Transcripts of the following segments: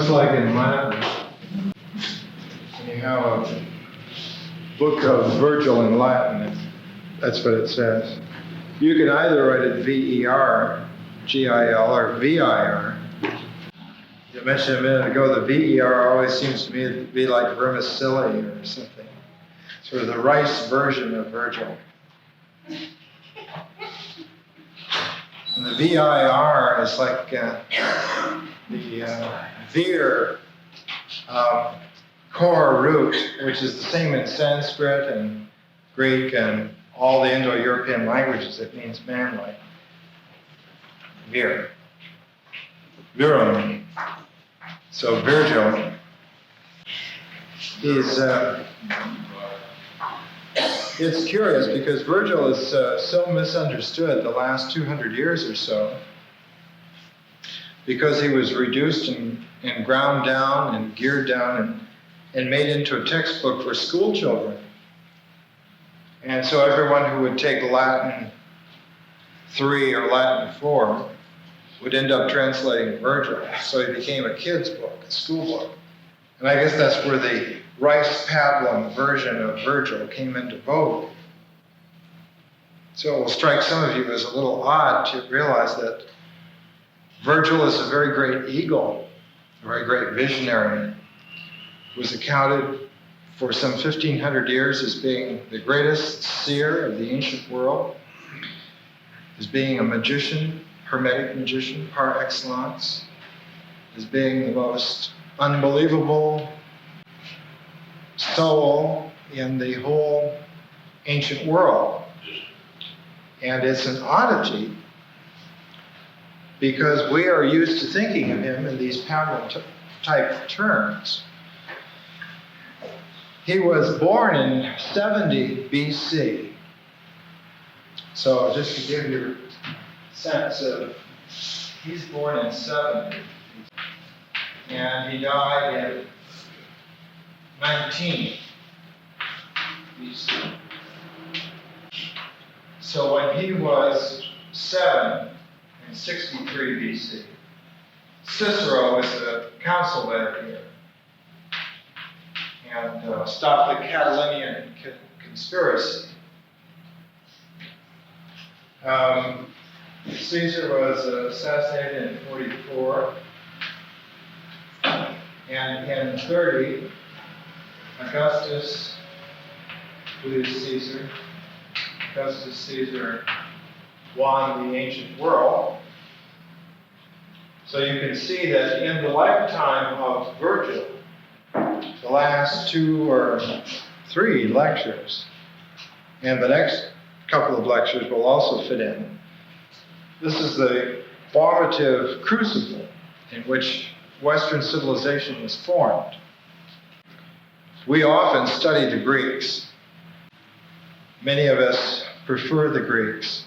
looks like in Latin. You have a book of Virgil in Latin. That's what it says. You can either write it V-E-R, G-I-L, or V-I-R. You mentioned a minute ago the V-E-R always seems to me to be like vermicelli or something. Sort of the rice version of Virgil. And the V-I-R is like the Veer core root, which is the same in Sanskrit and Greek and all the Indo-European languages. It means manly. Vir. Virum. So Virgil is, it's curious because Virgil is so misunderstood the last 200 years or so because he was reduced and ground down and geared down and made into a textbook for school children. And so everyone who would take Latin 3 or Latin 4 would end up translating Virgil. So he became a kid's book, a school book. And I guess that's where the rice pablum version of Virgil came into vogue. So it will strike some of you as a little odd to realize that Virgil is a very great eagle, a very great visionary, who was accounted for some 1,500 years as being the greatest seer of the ancient world, as being a magician, hermetic magician par excellence, as being the most unbelievable soul in the whole ancient world. And it's an oddity because we are used to thinking of him in these pablum-type terms. He was born in 70 BC. So just to give you a sense of, he's born in 70. And he died in 19 BC. So when he was 7 in 63 BC, Cicero was the consul here and stopped the Catalonian conspiracy. Caesar was assassinated in 44, and in 30, Augustus, who is Caesar, Augustus Caesar won the ancient world. So you can see that in the lifetime of Virgil, the last 2 or 3 lectures, and the next couple of lectures will also fit in. This is the formative crucible in which Western civilization was formed. We often study the Greeks. Many of us prefer the Greeks.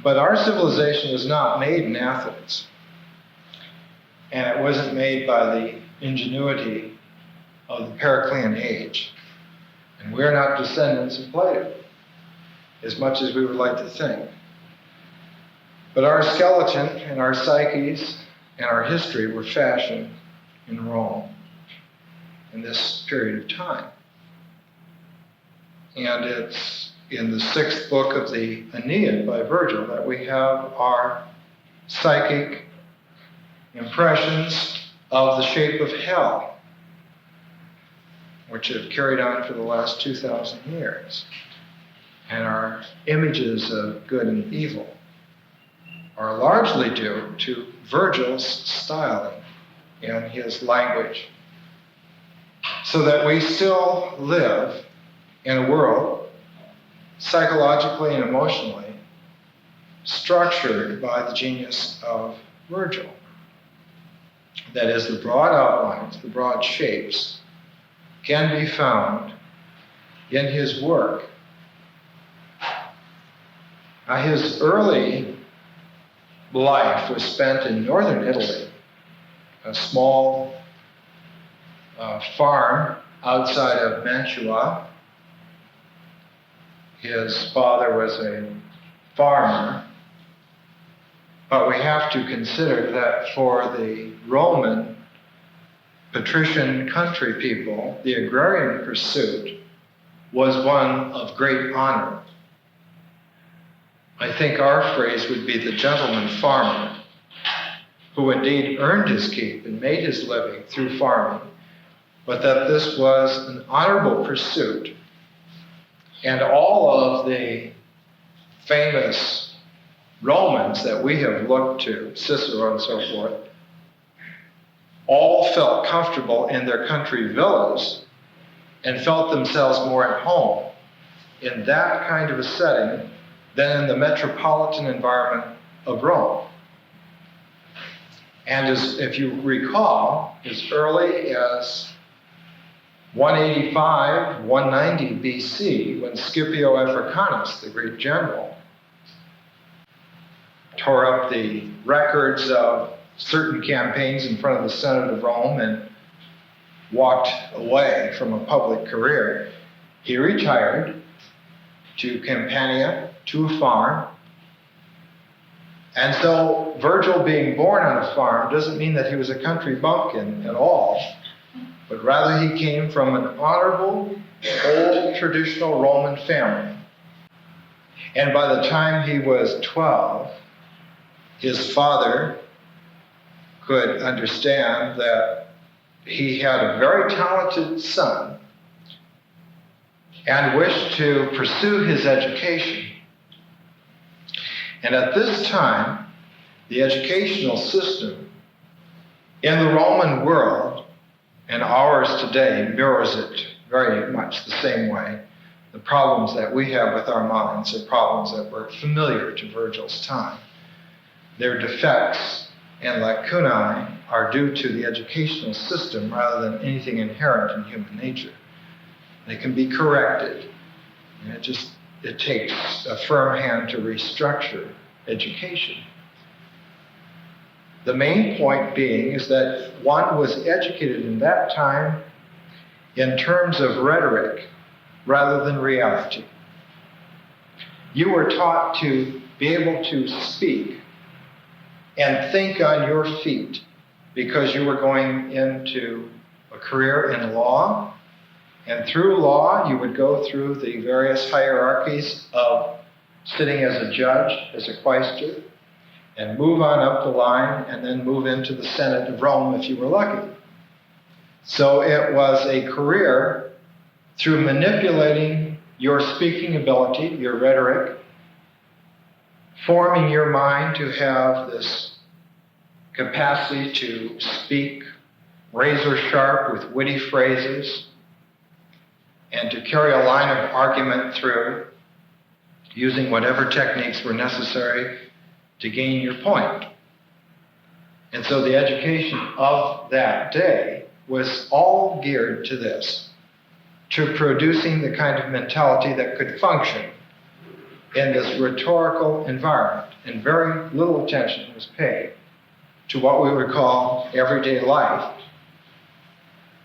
But our civilization was not made in Athens. And it wasn't made by the ingenuity of the Periclean age. And we're not descendants of Plato, as much as we would like to think. But our skeleton and our psyches and our history were fashioned in Rome in this period of time. And it's in the 6th book of the Aeneid by Virgil that we have our psychic impressions of the shape of hell, which have carried on for the last 2,000 years. And our images of good and evil are largely due to Virgil's styling and his language, so that we still live in a world, psychologically and emotionally, structured by the genius of Virgil. That is, the broad outlines, the broad shapes, can be found in his work. Now, his early life was spent in northern Italy, a small farm outside of Mantua. His father was a farmer, But we have to consider that for the Roman patrician country people, the agrarian pursuit was one of great honor. I think our phrase would be the gentleman farmer, who indeed earned his keep and made his living through farming, but that this was an honorable pursuit. And all of the famous Romans that we have looked to, Cicero and so forth, all felt comfortable in their country villas and felt themselves more at home in that kind of a setting than in the metropolitan environment of Rome. And if you recall, as early as 185, 190 BC, when Scipio Africanus, the great general, tore up the records of certain campaigns in front of the Senate of Rome and walked away from a public career, he retired to Campania, to a farm. And so Virgil being born on a farm doesn't mean that he was a country bumpkin at all, but rather he came from an honorable, old, traditional Roman family. And by the time he was 12, his father could understand that he had a very talented son and wished to pursue his education. And at this time, the educational system in the Roman world and ours today mirrors it very much the same way. The problems that we have with our minds are problems that were familiar to Virgil's time. Their defects and lacunae are due to the educational system rather than anything inherent in human nature. They can be corrected. And it takes a firm hand to restructure education. The main point being is that one was educated in that time in terms of rhetoric rather than reality. You were taught to be able to speak and think on your feet because you were going into a career in law. And through law, you would go through the various hierarchies of sitting as a judge, as a quaestor, and move on up the line and then move into the Senate of Rome if you were lucky. So it was a career through manipulating your speaking ability, your rhetoric, forming your mind to have this capacity to speak razor sharp with witty phrases, and to carry a line of argument through using whatever techniques were necessary to gain your point. And so the education of that day was all geared to this, to producing the kind of mentality that could function in this rhetorical environment. And very little attention was paid to what we would call everyday life,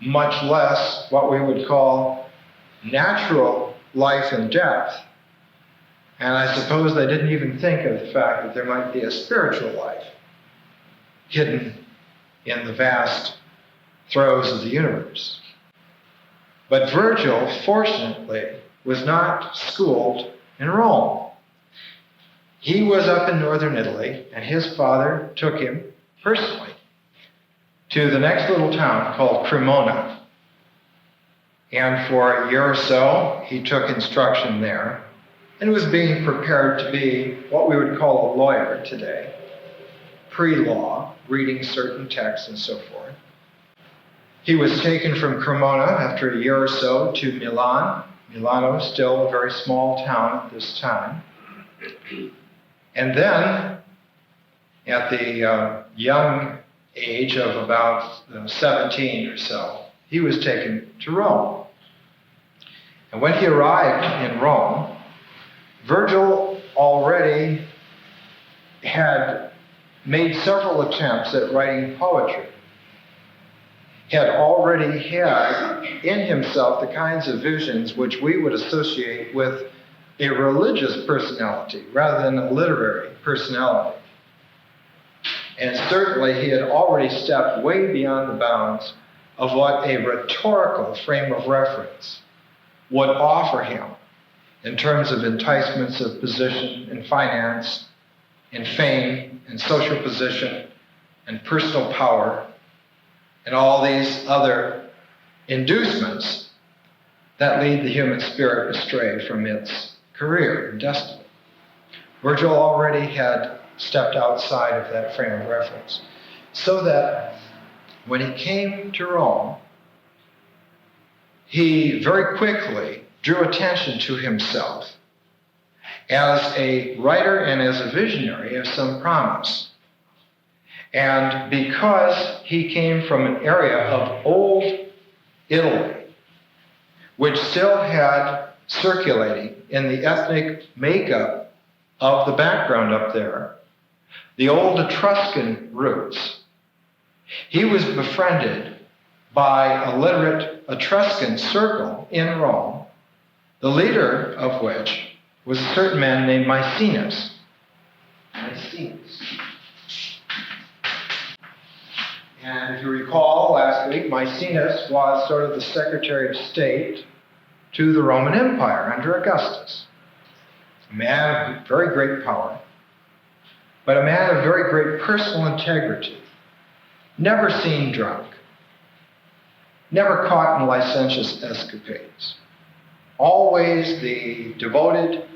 much less what we would call natural life and depth. And I suppose they didn't even think of the fact that there might be a spiritual life hidden in the vast throes of the universe. But Virgil, fortunately, was not schooled in Rome. He was up in northern Italy, and his father took him personally to the next little town called Cremona. And for a year or so, he took instruction there and was being prepared to be what we would call a lawyer today, pre-law, reading certain texts and so forth. He was taken from Cremona after a year or so to Milan. Milano, still a very small town at this time. And then, at the young age of about 17 or so, he was taken to Rome. And when he arrived in Rome, Virgil already had made several attempts at writing poetry. He had already had in himself the kinds of visions which we would associate with a religious personality rather than a literary personality. And certainly he had already stepped way beyond the bounds of what a rhetorical frame of reference would offer him in terms of enticements of position and finance and fame and social position and personal power and all these other inducements that lead the human spirit astray from its career and destiny. Virgil already had stepped outside of that frame of reference, so that when he came to Rome, he very quickly drew attention to himself as a writer and as a visionary of some promise. And because he came from an area of old Italy, which still had circulating in the ethnic makeup of the background up there, the old Etruscan roots, he was befriended by a literate Etruscan circle in Rome, the leader of which was a certain man named Maecenas. And if you recall last week, Maecenas was sort of the Secretary of State to the Roman Empire under Augustus. A man of very great power, but a man of very great personal integrity. Never seen drunk, never caught in licentious escapades. Always the devoted,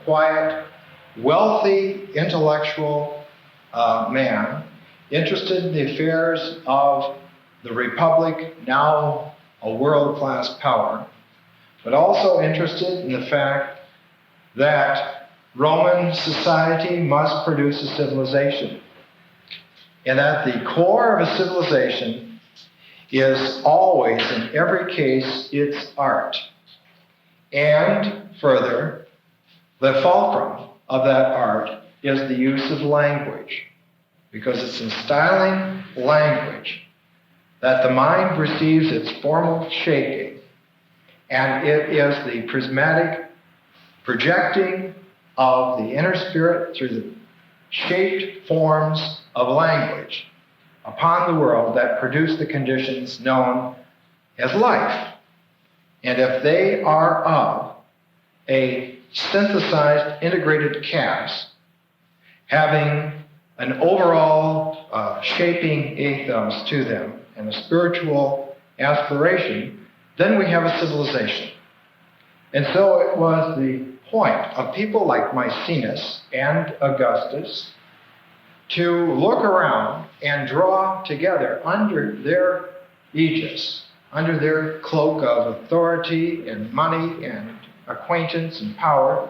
quiet, wealthy, intellectual man, interested in the affairs of the Republic, now a world-class power, but also interested in the fact that Roman society must produce a civilization. And at the core of a civilization is always, in every case, its art. And further, the fulcrum of that art is the use of language, because it's in styling language that the mind receives its formal shaping, and it is the prismatic projecting of the inner spirit through the shaped forms of language upon the world that produce the conditions known as life. And if they are of a synthesized, integrated cast, having an overall shaping ethos to them and a spiritual aspiration, then we have a civilization. And so it was the point of people like Maecenas and Augustus to look around and draw together under their aegis, under their cloak of authority and money and acquaintance and power,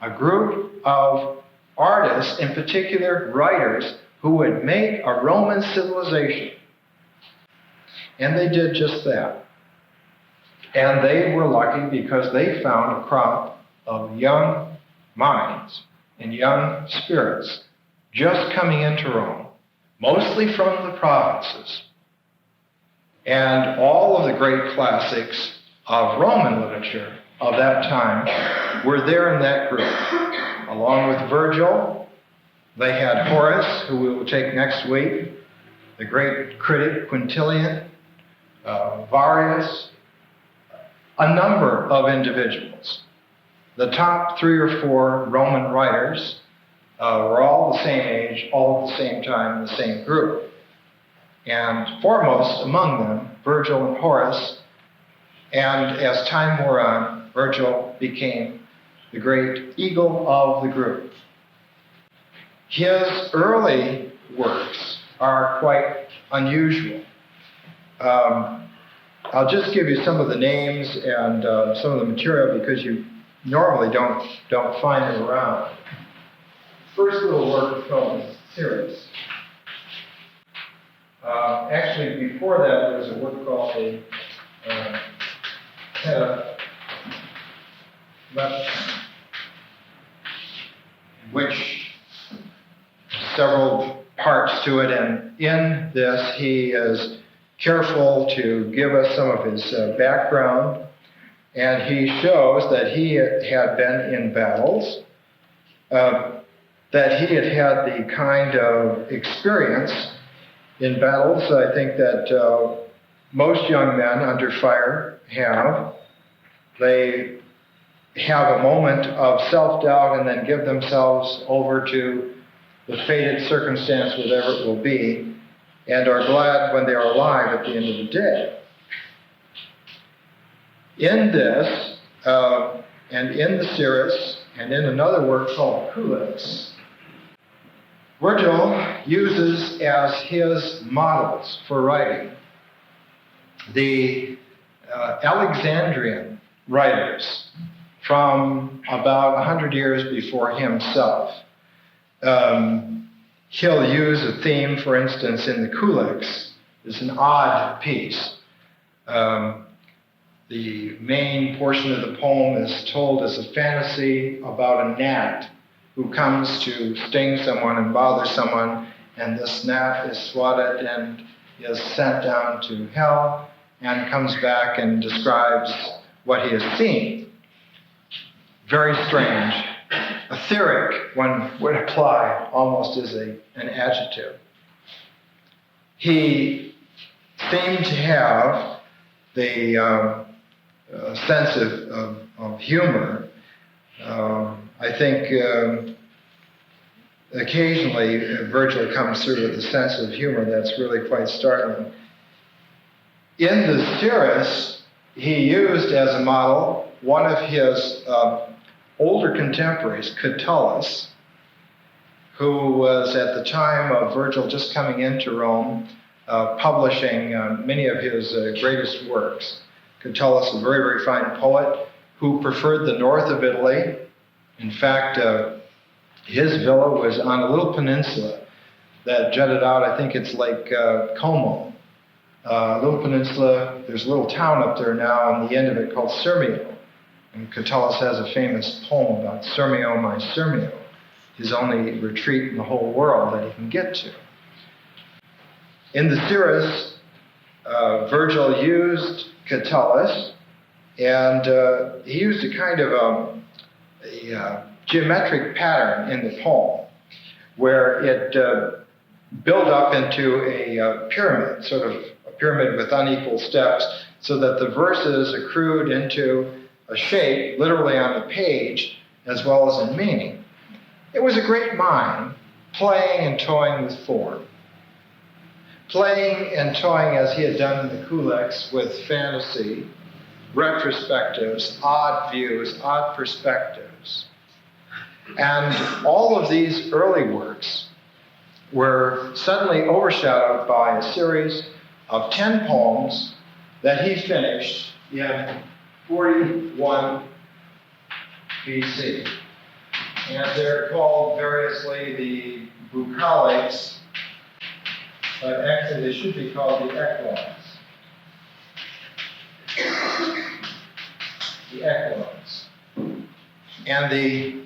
a group of artists, in particular writers, who would make a Roman civilization. And they did just that. And they were lucky because they found a crop of young minds and young spirits just coming into Rome, mostly from the provinces. And all of the great classics of Roman literature of that time were there in that group. Along with Virgil, they had Horace, who we will take next week, the great critic Quintilian, Varius, a number of individuals. The top 3 or 4 Roman writers were all the same age, all at the same time, in the same group. And foremost among them, Virgil and Horace. And as time wore on, Virgil became the great eagle of the group. His early works are quite unusual. I'll just give you some of the names and some of the material because you normally don't find them around. First little work is called the Series. Actually, before that, there was a work called the which several parts to it, and in this he is careful to give us some of his background, and he shows that he had been in battles. that he had had the kind of experience in battles I think that most young men under fire have. They have a moment of self-doubt and then give themselves over to the fated circumstance, whatever it will be, and are glad when they are alive at the end of the day. In this, and in the Cirrus, and in another work called Culex, Virgil uses as his models for writing the Alexandrian writers from about 100 years before himself. He'll use a theme, for instance, in the Culex. It's an odd piece. The main portion of the poem is told as a fantasy about a gnat who comes to sting someone and bother someone, and this gnat is swatted and is sent down to hell and comes back and describes what he has seen. Very strange. Etheric, one would apply almost as an adjective. He seemed to have the sense of humor. I think occasionally Virgil comes through with a sense of humor that's really quite startling. In the Cirrus, he used as a model one of his older contemporaries, Catullus, who was at the time of Virgil just coming into Rome, publishing many of his greatest works. Catullus, a very, very fine poet who preferred the north of Italy. In fact, his villa was on a little peninsula that jutted out, I think it's Lake Como. A little peninsula, there's a little town up there now on the end of it called Sirmio. And Catullus has a famous poem about Sirmio, my Sirmio, his only retreat in the whole world that he can get to. In the Cirrus, Virgil used Catullus, and he used a kind of a geometric pattern in the poem where it built up into a pyramid, sort of a pyramid with unequal steps, so that the verses accrued into a shape, literally on the page, as well as in meaning. It was a great mind, playing and toying with form. Playing and toying as he had done in the Culex with fantasy, retrospectives, odd views, odd perspectives. And all of these early works were suddenly overshadowed by a series of 10 poems that he finished in 41 BC. And they're called variously the bucolics, but actually they should be called the eclogues. The eclogues. And the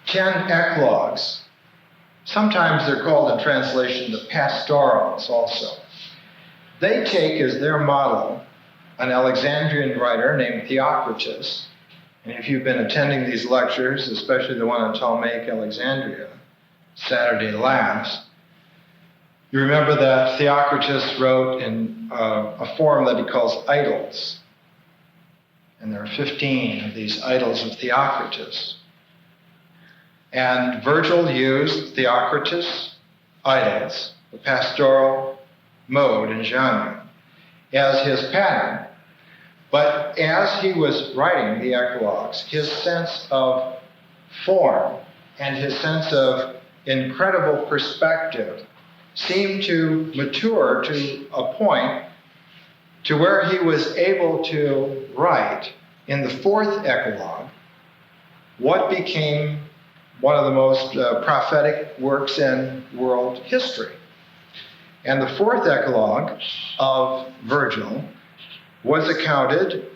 10 eclogues, sometimes they're called in translation the pastorals also. They take as their model an Alexandrian writer named Theocritus. And if you've been attending these lectures, especially the one on Ptolemaic Alexandria, Saturday last, you remember that Theocritus wrote in a form that he calls idols. And there are 15 of these idols of Theocritus. And Virgil used Theocritus' idols, the pastoral mode and genre, as his pattern. But as he was writing the eclogues, his sense of form and his sense of incredible perspective seemed to mature to a point to where he was able to write in the fourth eclogue what became one of the most prophetic works in world history. And the fourth eclogue of Virgil was accounted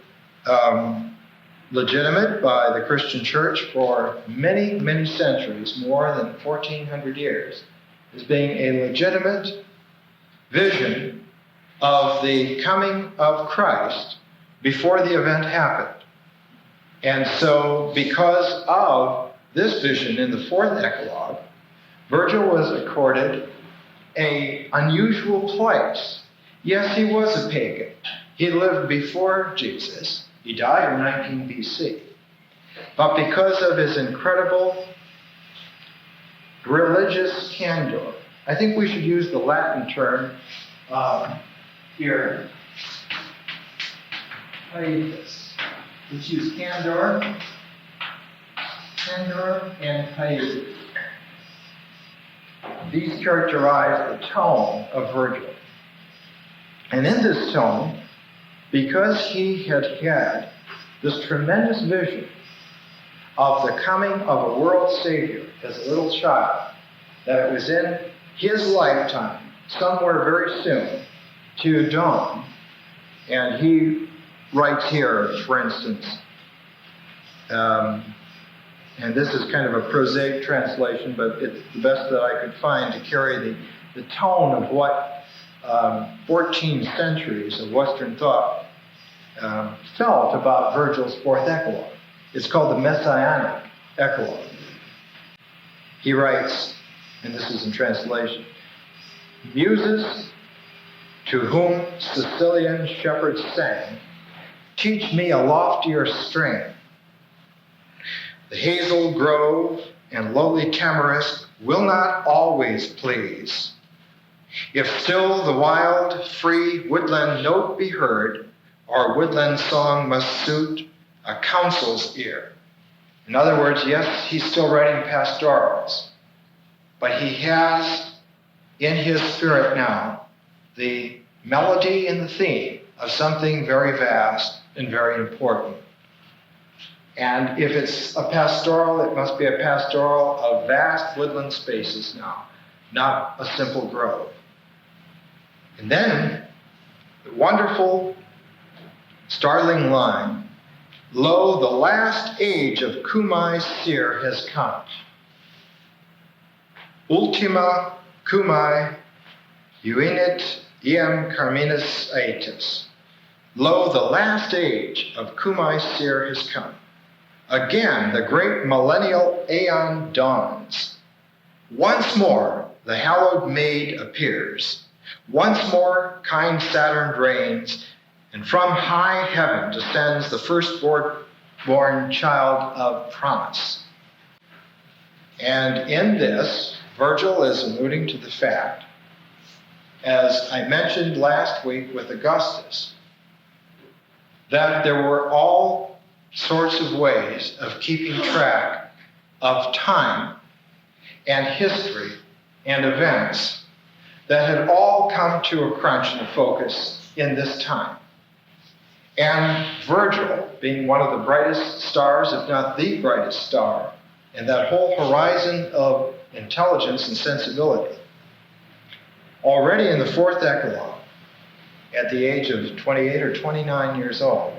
legitimate by the Christian church for many, many centuries, more than 1,400 years, as being a legitimate vision of the coming of Christ before the event happened. And so, because of this vision in the fourth eclogue, Virgil was accorded an unusual place. Yes, he was a pagan. He lived before Jesus. He died in 19 BC. But because of his incredible religious candor, I think we should use the Latin term here. Pietas. Let's use candor and pietas. These characterize the tone of Virgil. And in this tone, because he had had this tremendous vision of the coming of a world Savior as a little child, that it was in his lifetime, somewhere very soon, to dawn. And he writes here, for instance, and this is kind of a prosaic translation, but it's the best that I could find to carry the tone of what 14 centuries of Western thought felt about Virgil's fourth eclogue. It's called the Messianic eclogue. He writes, and this is in translation, "Muses to whom Sicilian shepherds sang, teach me a loftier strain. The hazel grove and lowly tamarisk will not always please. If still the wild, free woodland note be heard, our woodland song must suit a council's ear." In other words, yes, he's still writing pastorals, but he has in his spirit now the melody and the theme of something very vast and very important. And if it's a pastoral, it must be a pastoral of vast woodland spaces now, not a simple grove. And then the wonderful, startling line, "Lo, the last age of Cumai's seer has come. Ultima Cumai uinit iem carminis aetus." Lo, the last age of Cumai's seer has come. Again, the great millennial aeon dawns. Once more, the hallowed maid appears. Once more, kind Saturn reigns, and from high heaven descends the firstborn child of promise. And in this, Virgil is alluding to the fact, as I mentioned last week with Augustus, that there were all sorts of ways of keeping track of time and history and events that had all come to a crunch and a focus in this time. And Virgil, being one of the brightest stars, if not the brightest star, in that whole horizon of intelligence and sensibility, already in the fourth eclogue, at the age of 28 or 29 years old,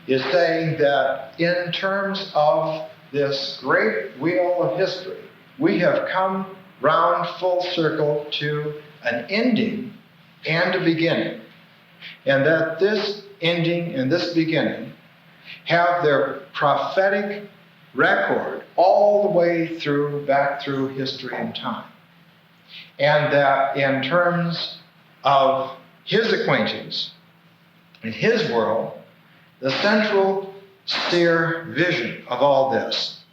is saying that in terms of this great wheel of history, we have come round full circle to an ending and a beginning. And that this ending and this beginning have their prophetic record all the way through, back through history and time. And that in terms of his acquaintance, in his world, the central seer vision of all this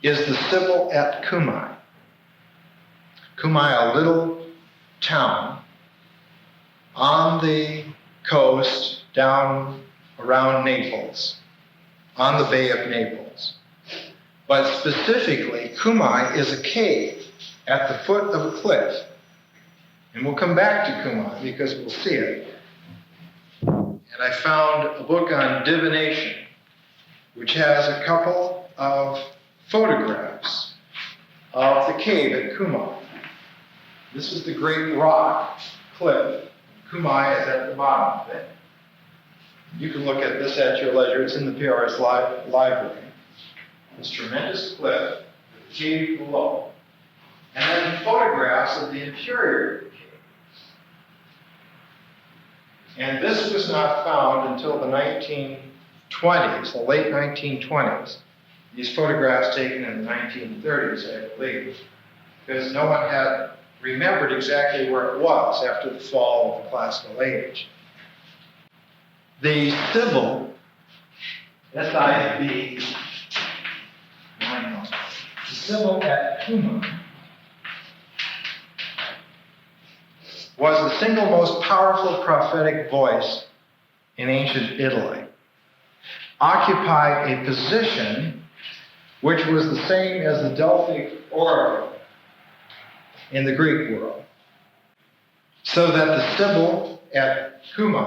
is the Sibyl at Cumai. Cumai, a little town on the coast down around Naples, on the Bay of Naples. But specifically, Cumai is a cave at the foot of a cliff. And we'll come back to Cumai because we'll see it. And I found a book on divination, which has a couple of photographs of the cave at Cumai. This is the great rock cliff. Cumai is at the bottom of it. You can look at this at your leisure. It's in the PRS library. This tremendous cliff, the cave below. And then photographs of the interior of the cave. And this was not found until the 1920s, the late 1920s. These photographs taken in the 1930s, I believe, because no one had remembered exactly where it was after the fall of the classical age. The Sibyl, S-I-B, the Sibyl at Cuma, was the single most powerful prophetic voice in ancient Italy, occupied a position which was the same as the Delphic oracle in the Greek world. So that the Sibyl at Cuma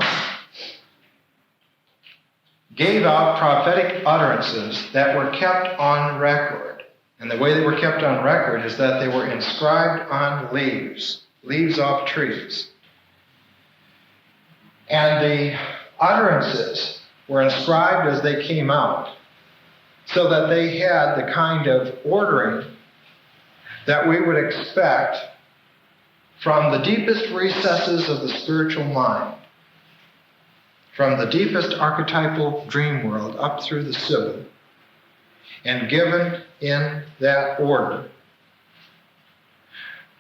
gave out prophetic utterances that were kept on record. And the way they were kept on record is that they were inscribed on leaves off trees. And the utterances were inscribed as they came out, so that they had the kind of ordering that we would expect from the deepest recesses of the spiritual mind, from the deepest archetypal dream world up through the Sibyl, and given in that order,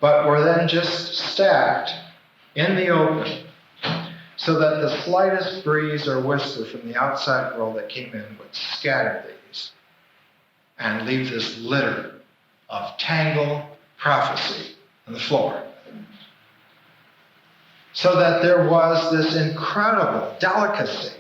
but were then just stacked in the open, so that the slightest breeze or whisper from the outside world that came in would scatter these and leave this litter of tangled prophecy on the floor. So that there was this incredible delicacy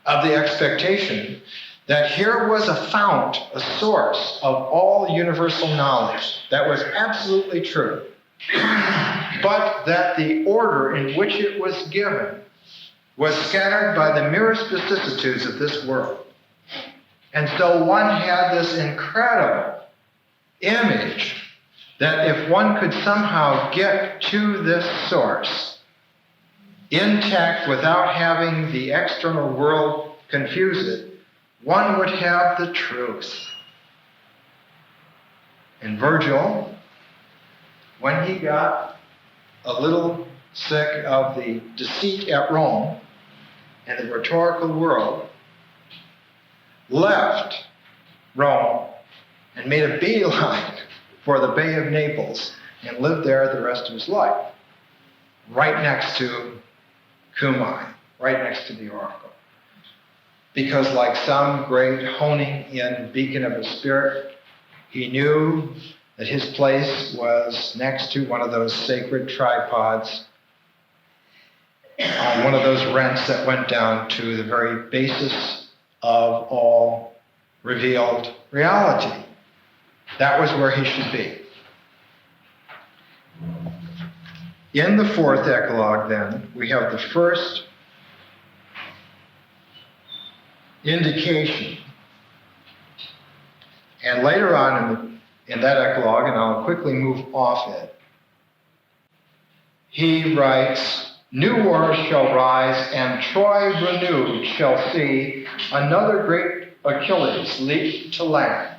of the expectation that here was a fount, a source of all universal knowledge that was absolutely true, but that the order in which it was given was scattered by the merest vicissitudes of this world. And so one had this incredible image that if one could somehow get to this source intact without having the external world confuse it, one would have the truth. And Virgil, when he got a little sick of the deceit at Rome and the rhetorical world, left Rome and made a beeline for the Bay of Naples and lived there the rest of his life, right next to Cumae, right next to the oracle. Because like some great honing in beacon of his spirit, he knew that his place was next to one of those sacred tripods on one of those rents that went down to the very basis of all revealed reality. That was where he should be. In the fourth eclogue, then, we have the first indication. And later on in that eclogue, and I'll quickly move off it, he writes, "New wars shall rise, and Troy renewed shall see another great Achilles leap to land.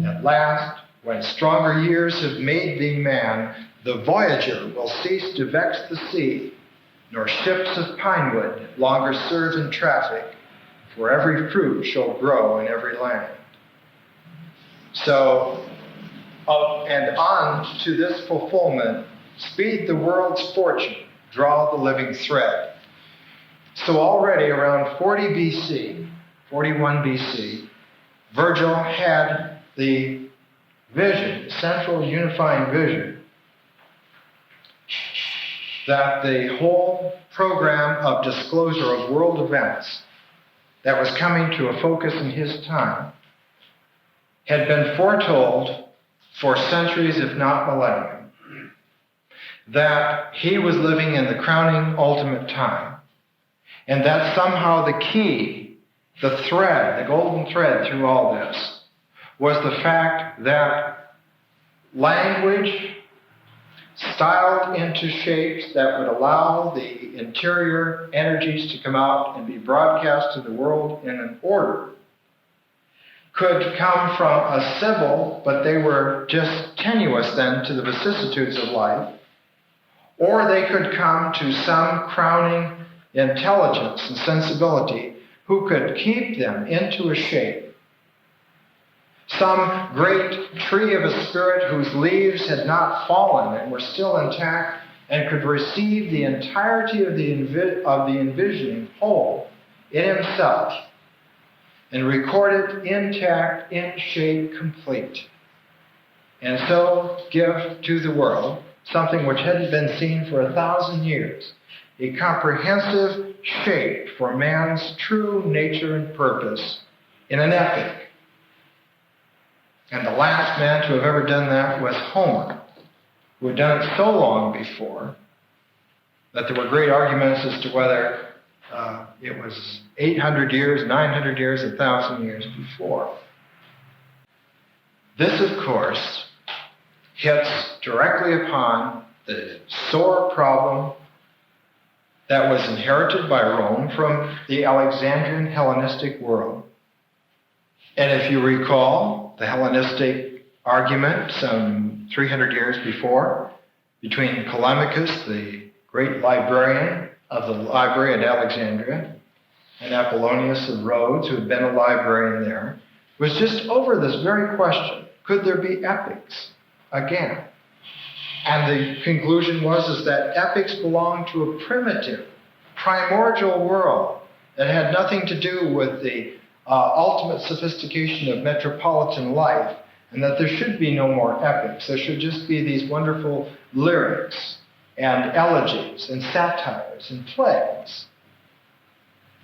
At last, when stronger years have made thee man, the voyager will cease to vex the sea, nor ships of pine wood longer serve in traffic, for every fruit shall grow in every land." So, up and on to this fulfillment, speed the world's fortune, draw the living thread. So already around 40 BC, 41 BC, Virgil had the vision, central unifying vision, that the whole program of disclosure of world events that was coming to a focus in his time had been foretold for centuries, if not millennia. That he was living in the crowning ultimate time, and that somehow the key, the thread, the golden thread through all this, was the fact that language styled into shapes that would allow the interior energies to come out and be broadcast to the world in an order could come from a Sibyl, but they were just tenuous then to the vicissitudes of life, or they could come to some crowning intelligence and sensibility who could keep them into a shape some great tree of a spirit whose leaves had not fallen and were still intact and could receive the entirety of the envisioning whole in himself and record it intact, in shape, complete, and so give to the world something which hadn't been seen for 1,000 years, a comprehensive shape for man's true nature and purpose in an epic. And the last man to have ever done that was Homer, who had done it so long before that there were great arguments as to whether it was 800 years, 900 years, 1,000 years before. This, of course, hits directly upon the sore problem that was inherited by Rome from the Alexandrian Hellenistic world. And if you recall, the Hellenistic argument some 300 years before between Callimachus, the great librarian of the library at Alexandria, and Apollonius of Rhodes, who had been a librarian there, was just over this very question: could there be epics again? And the conclusion was that epics belonged to a primitive, primordial world that had nothing to do with the ultimate sophistication of metropolitan life, and that there should be no more epics. There should just be these wonderful lyrics and elegies and satires and plays.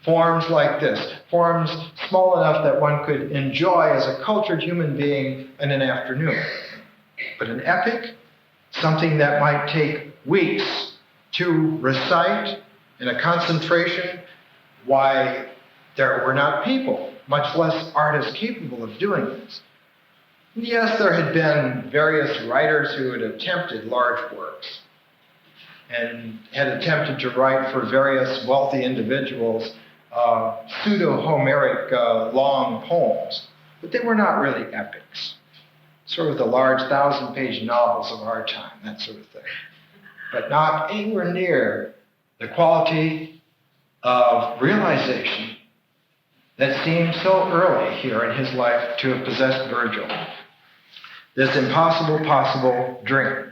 Forms like this, forms small enough that one could enjoy as a cultured human being in an afternoon. But an epic, something that might take weeks to recite in a concentration, why, there were not people, much less artists, capable of doing this. And yes, there had been various writers who had attempted large works and had attempted to write for various wealthy individuals pseudo-Homeric long poems, but they were not really epics. Sort of the large 1,000-page novels of our time, that sort of thing. But not anywhere near the quality of realization that seemed so early here in his life to have possessed Virgil. This impossible possible dream.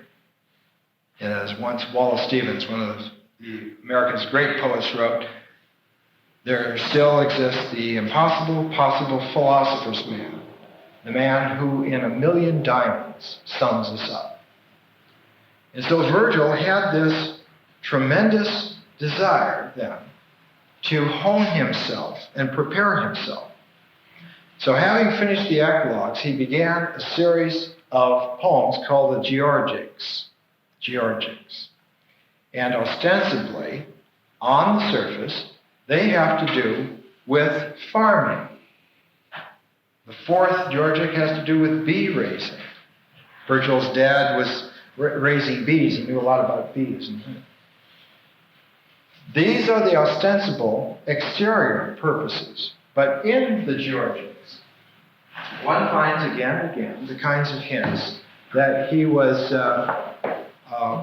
As once Wallace Stevens, one of the America's great poets, wrote, there still exists the impossible possible philosopher's man, the man who in 1,000,000 diamonds sums us up. And so Virgil had this tremendous desire then to hone himself and prepare himself. So having finished the eclogues, he began a series of poems called the Georgics. Georgics. And ostensibly, on the surface, they have to do with farming. The fourth Georgic has to do with bee raising. Virgil's dad was raising bees. He knew a lot about bees. These are the ostensible exterior purposes. But in the Georgics, one finds again and again the kinds of hints that he was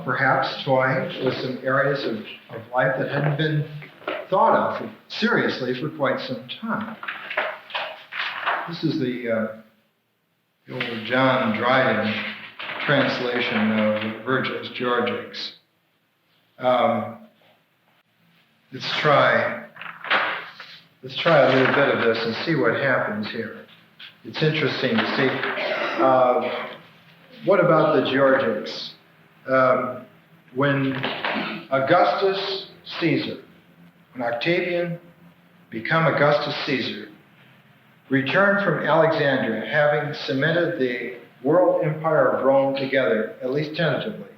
perhaps toying with some areas of life that hadn't been thought of seriously for quite some time. This is the old John Dryden translation of Virgil's Georgics. Let's try a little bit of this and see what happens here. It's interesting to see. What about the Georgics? When Augustus Caesar, when Octavian became Augustus Caesar, returned from Alexandria, having cemented the world empire of Rome together, at least tentatively,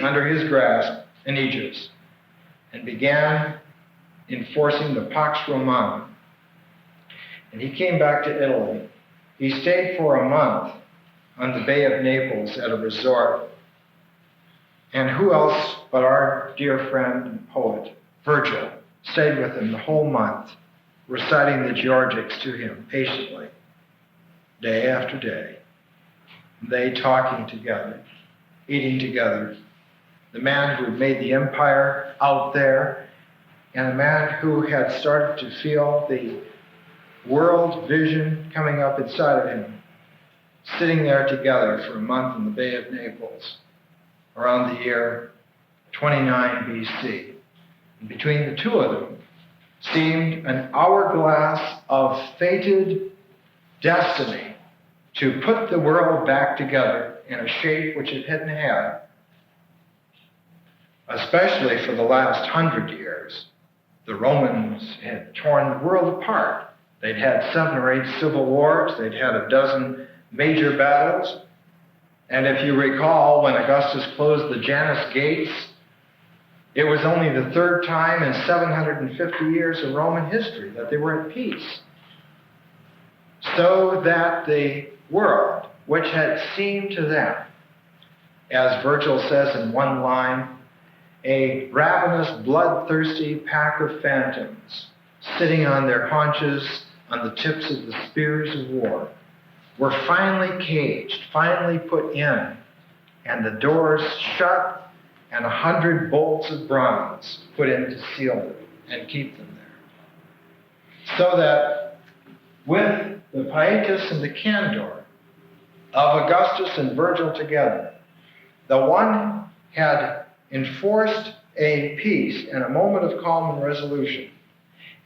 under his grasp in Egypt, and began enforcing the Pax Romana. And he came back to Italy. He stayed for a month on the Bay of Naples at a resort. And who else but our dear friend and poet, Virgil, stayed with him the whole month, reciting the Georgics to him patiently, day after day. They talking together, eating together. The man who had made the empire out there, and a man who had started to feel the world vision coming up inside of him, sitting there together for a month in the Bay of Naples around the year 29 BC. And between the two of them seemed an hourglass of fated destiny to put the world back together in a shape which it hadn't had, especially for the last 100 years. The Romans had torn the world apart. They'd had 7 or 8 civil wars. They'd had a dozen major battles. And if you recall, when Augustus closed the Janus gates, it was only the 3rd time in 750 years of Roman history that they were at peace. So that the world, which had seemed to them, as Virgil says in one line, a ravenous, bloodthirsty pack of phantoms sitting on their haunches on the tips of the spears of war, were finally caged, finally put in, and the doors shut and 100 bolts of bronze put in to seal them and keep them there. So that with the pietas and the candor of Augustus and Virgil together, the one had enforced a peace and a moment of calm and resolution.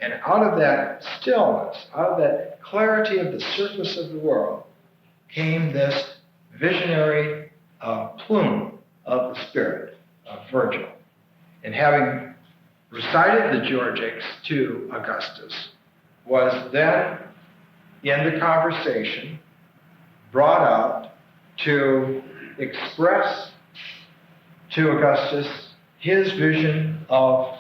And out of that stillness, out of that clarity of the surface of the world, came this visionary plume of the spirit of Virgil. And having recited the Georgics to Augustus, was then in the conversation brought out to express to Augustus his vision of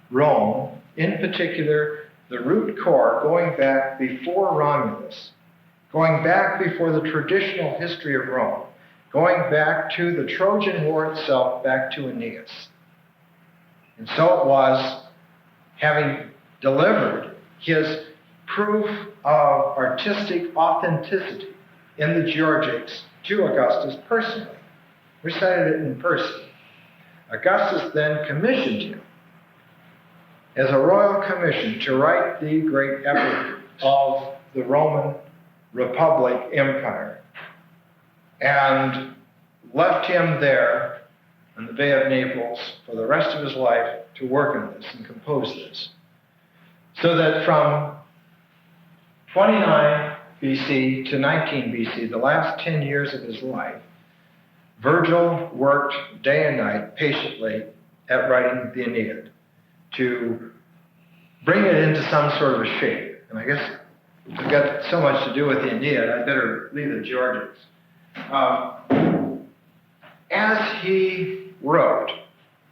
Rome, in particular the root core going back before Romulus, going back before the traditional history of Rome, going back to the Trojan War itself, back to Aeneas. And so it was, having delivered his proof of artistic authenticity in the Georgics to Augustus personally, recited it in person. Augustus then commissioned him as a royal commission to write the great epic of the Roman Republic Empire, and left him there in the Bay of Naples for the rest of his life to work on this and compose this. So that from 29 BC to 19 BC, the last 10 years of his life, Virgil worked day and night patiently at writing the Aeneid to bring it into some sort of a shape. And I guess we've got so much to do with the Aeneid, I better leave the Georgics. As he wrote,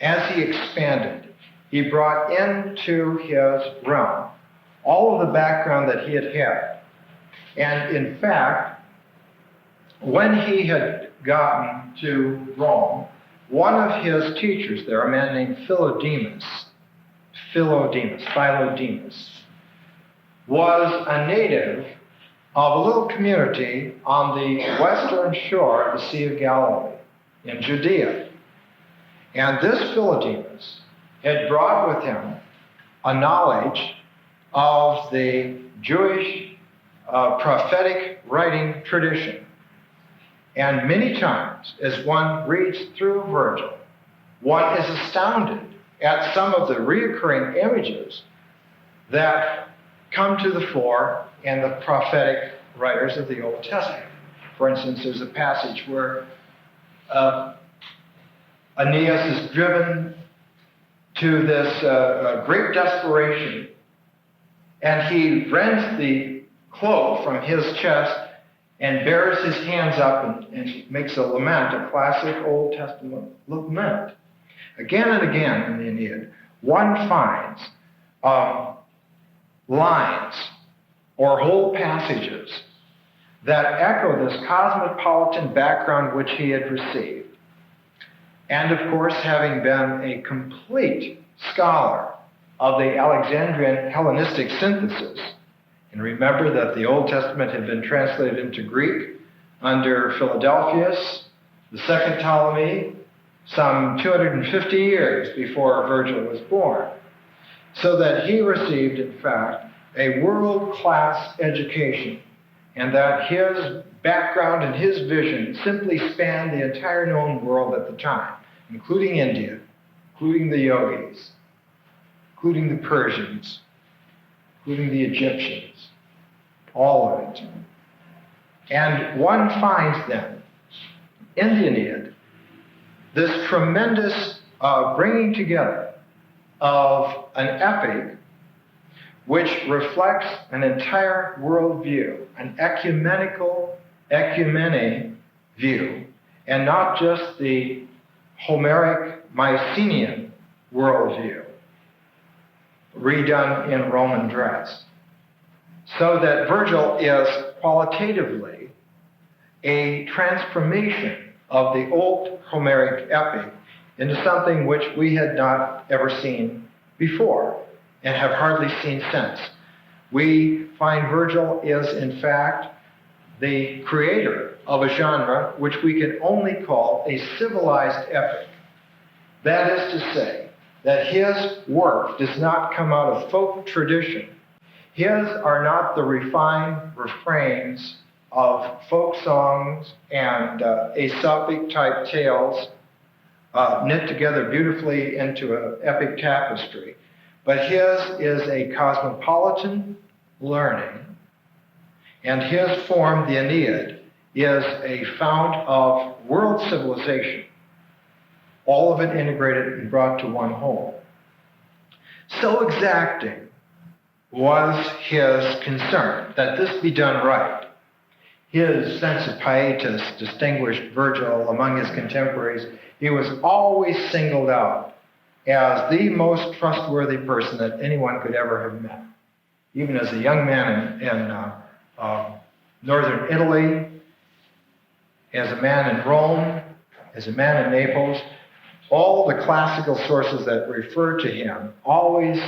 as he expanded, he brought into his realm all of the background that he had had. And in fact, when he had gotten to Rome, one of his teachers there, a man named Philodemus, was a native of a little community on the western shore of the Sea of Galilee in Judea. And this Philodemus had brought with him a knowledge of the Jewish prophetic writing tradition. And many times, as one reads through Virgil, one is astounded at some of the recurring images that come to the fore in the prophetic writers of the Old Testament. For instance, there's a passage where Aeneas is driven to this great desperation, and he rends the cloak from his chest and bears his hands up and makes a lament, a classic Old Testament lament. Again and again in the Aeneid, one finds lines or whole passages that echo this cosmopolitan background which he had received. And of course, having been a complete scholar of the Alexandrian Hellenistic synthesis, and remember that the Old Testament had been translated into Greek under Philadelphus, the second Ptolemy, some 250 years before Virgil was born. So that he received, in fact, a world-class education, and that his background and his vision simply spanned the entire known world at the time, including India, including the yogis, including the Persians, including the Egyptians, all of it. And one finds then in the Aeneid this tremendous bringing together of an epic which reflects an entire worldview, an ecumene view, and not just the Homeric Mycenaean worldview, redone in Roman dress. So that Virgil is qualitatively a transformation of the old Homeric epic into something which we had not ever seen before and have hardly seen since. We find Virgil is, in fact, the creator of a genre which we can only call a civilized epic. That is to say, that his work does not come out of folk tradition. His are not the refined refrains of folk songs and Aesopic type tales knit together beautifully into an epic tapestry. But his is a cosmopolitan learning, and his form, the Aeneid, is a fount of world civilization, all of it integrated and brought to one whole. So exacting was his concern that this be done right. His sense of pietas distinguished Virgil among his contemporaries. He was always singled out as the most trustworthy person that anyone could ever have met. Even as a young man in northern Italy, as a man in Rome, as a man in Naples, all the classical sources that refer to him always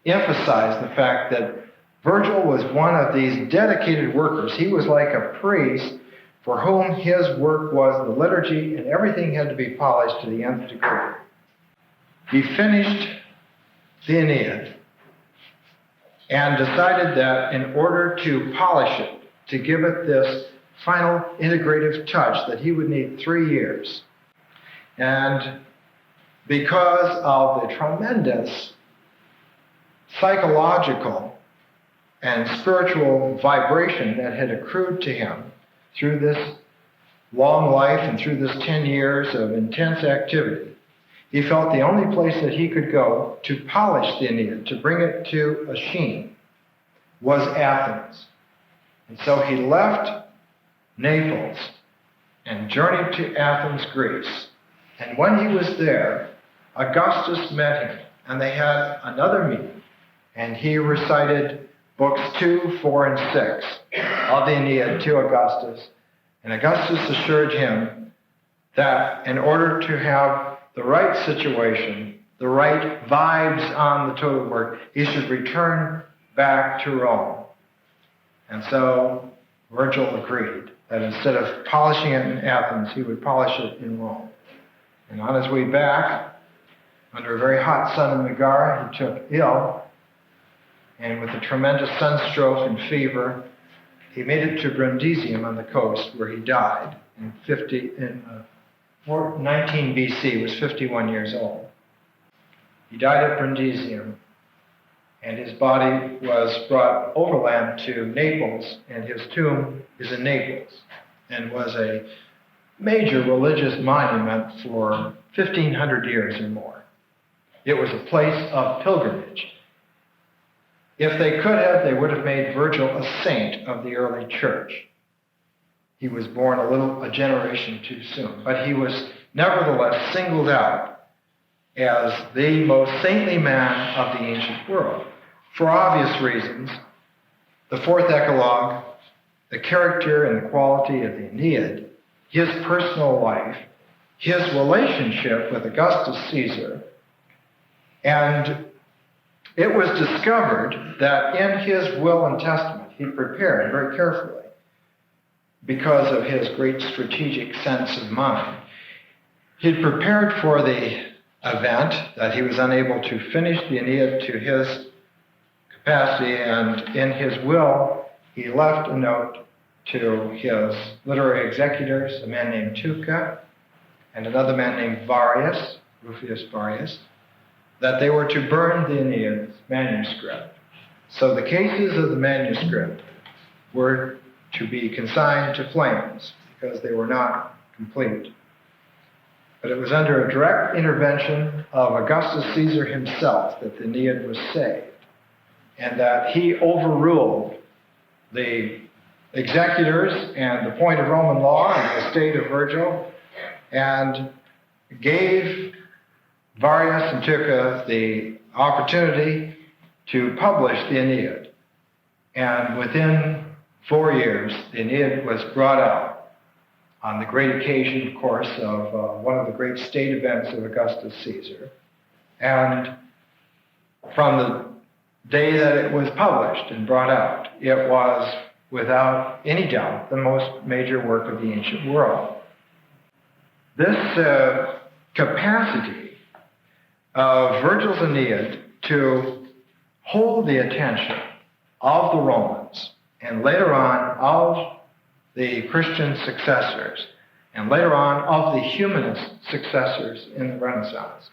emphasize the fact that Virgil was one of these dedicated workers. He was like a priest for whom his work was the liturgy, and everything had to be polished to the nth degree. He finished the Aeneid and decided that in order to polish it, to give it this final integrative touch, that he would need 3 years. And because of the tremendous psychological and spiritual vibration that had accrued to him through this long life and through this 10 years of intense activity, he felt the only place that he could go to polish the Aeneid, to bring it to a sheen, was Athens. And so he left Naples and journeyed to Athens, Greece. And when he was there, Augustus met him, and they had another meeting. And he recited books 2, 4, and 6 of the Aeneid to Augustus. And Augustus assured him that in order to have the right situation, the right vibes on the total work, he should return back to Rome. And so Virgil agreed that instead of polishing it in Athens, he would polish it in Rome. And on his way back, under a very hot sun in Megara, he took ill, and with a tremendous sunstroke and fever, he made it to Brundisium on the coast, where he died in 19 BC. He was 51 years old. He died at Brundisium, and his body was brought overland to Naples, and his tomb is in Naples, and was a major religious monument for 1,500 years or more. It was a place of pilgrimage. If they could have, they would have made Virgil a saint of the early church. He was born a generation too soon, but he was nevertheless singled out as the most saintly man of the ancient world. For obvious reasons, the fourth eclogue, the character and the quality of the Aeneid, his personal life, his relationship with Augustus Caesar, and it was discovered that in his will and testament, he prepared very carefully, because of his great strategic sense of mind, he'd prepared for the event that he was unable to finish the Aeneid to his capacity, and in his will, he left a note to his literary executors, a man named Tuca and another man named Varius, Rufius Varius, that they were to burn the Aeneid manuscript. So the cases of the manuscript were to be consigned to flames because they were not complete. But it was under a direct intervention of Augustus Caesar himself that the Aeneid was saved, and that he overruled the executors and the point of Roman law and the estate of Virgil, and gave Varius and Tuca the opportunity to publish the Aeneid. And within 4 years, the Aeneid was brought out on the great occasion, of course, of one of the great state events of Augustus Caesar. And from the day that it was published and brought out, it was, without any doubt, the most major work of the ancient world. This capacity of Virgil's Aeneid to hold the attention of the Romans, and later on of the Christian successors, and later on of the humanist successors in the Renaissance,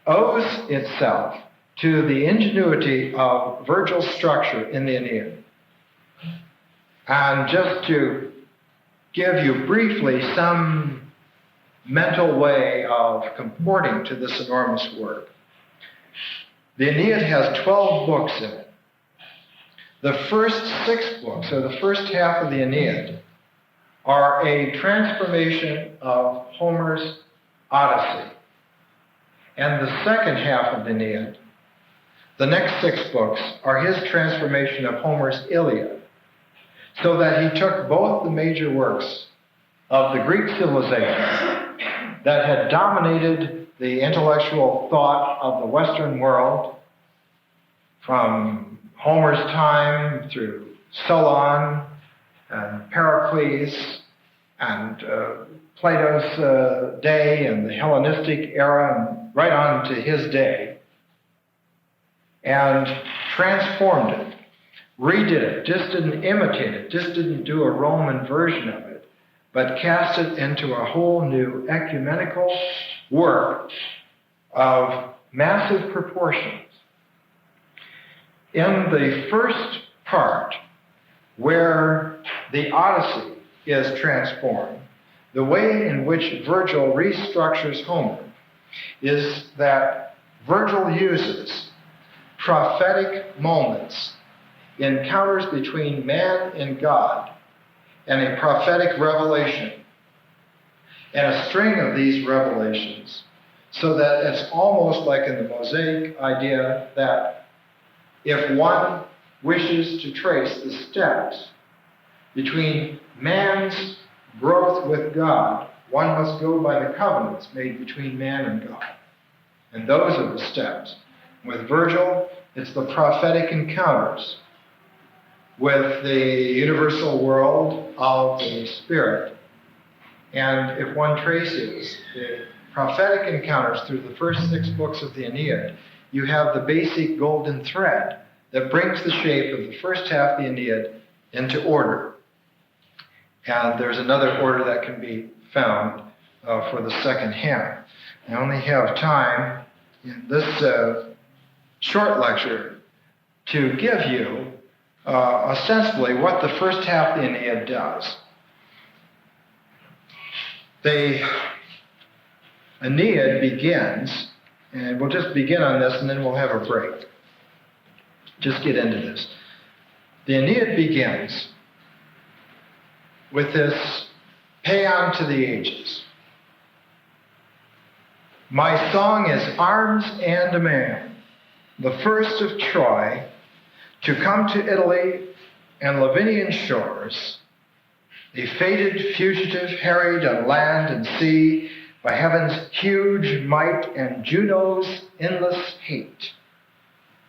owes itself to the ingenuity of Virgil's structure in the Aeneid. And just to give you briefly some mental way of comporting to this enormous work, the Aeneid has 12 books in it. The first 6 books, or the first half of the Aeneid, are a transformation of Homer's Odyssey. And the second half of the Aeneid, the next 6 books, are his transformation of Homer's Iliad. So that he took both the major works of the Greek civilization that had dominated the intellectual thought of the Western world from Homer's time through Solon and Pericles and Plato's day and the Hellenistic era and right on to his day, and transformed it, redid it, just didn't imitate it, just didn't do a Roman version of it, but cast it into a whole new ecumenical work of massive proportions. In the first part, where the Odyssey is transformed, the way in which Virgil restructures Homer is that Virgil uses prophetic moments, encounters between man and God, and a prophetic revelation, and a string of these revelations, so that it's almost like in the Mosaic idea that if one wishes to trace the steps between man's growth with God, one must go by the covenants made between man and God. And those are the steps. With Virgil, it's the prophetic encounters with the universal world of the Spirit. And if one traces the prophetic encounters through the first 6 books of the Aeneid, you have the basic golden thread that brings the shape of the first half of the Aeneid into order. And there's another order that can be found for the second half. I only have time in this short lecture to give you ostensibly what the first half of the Aeneid does. The Aeneid begins, and we'll just begin on this and then we'll have a break. Just get into this. The Aeneid begins with this paean to the ages. My song is arms and a man, the first of Troy, to come to Italy and Lavinian shores, a fated fugitive harried on land and sea by heaven's huge might and Juno's endless hate,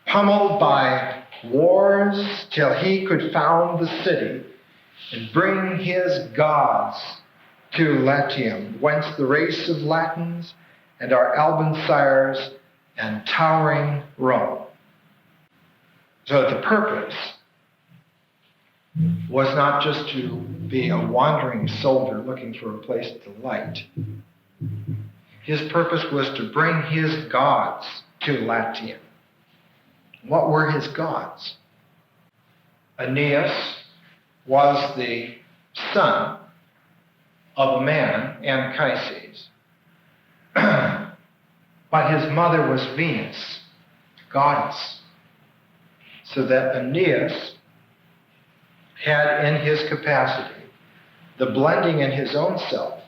pummeled by wars till he could found the city and bring his gods to Latium, whence the race of Latins and our Alban sires and towering Rome. So the purpose was not just to be a wandering soldier looking for a place to light. His purpose was to bring his gods to Latium. What were his gods? Aeneas was the son of a man, Anchises. But his mother was Venus, goddess. So that Aeneas had in his capacity the blending in his own self,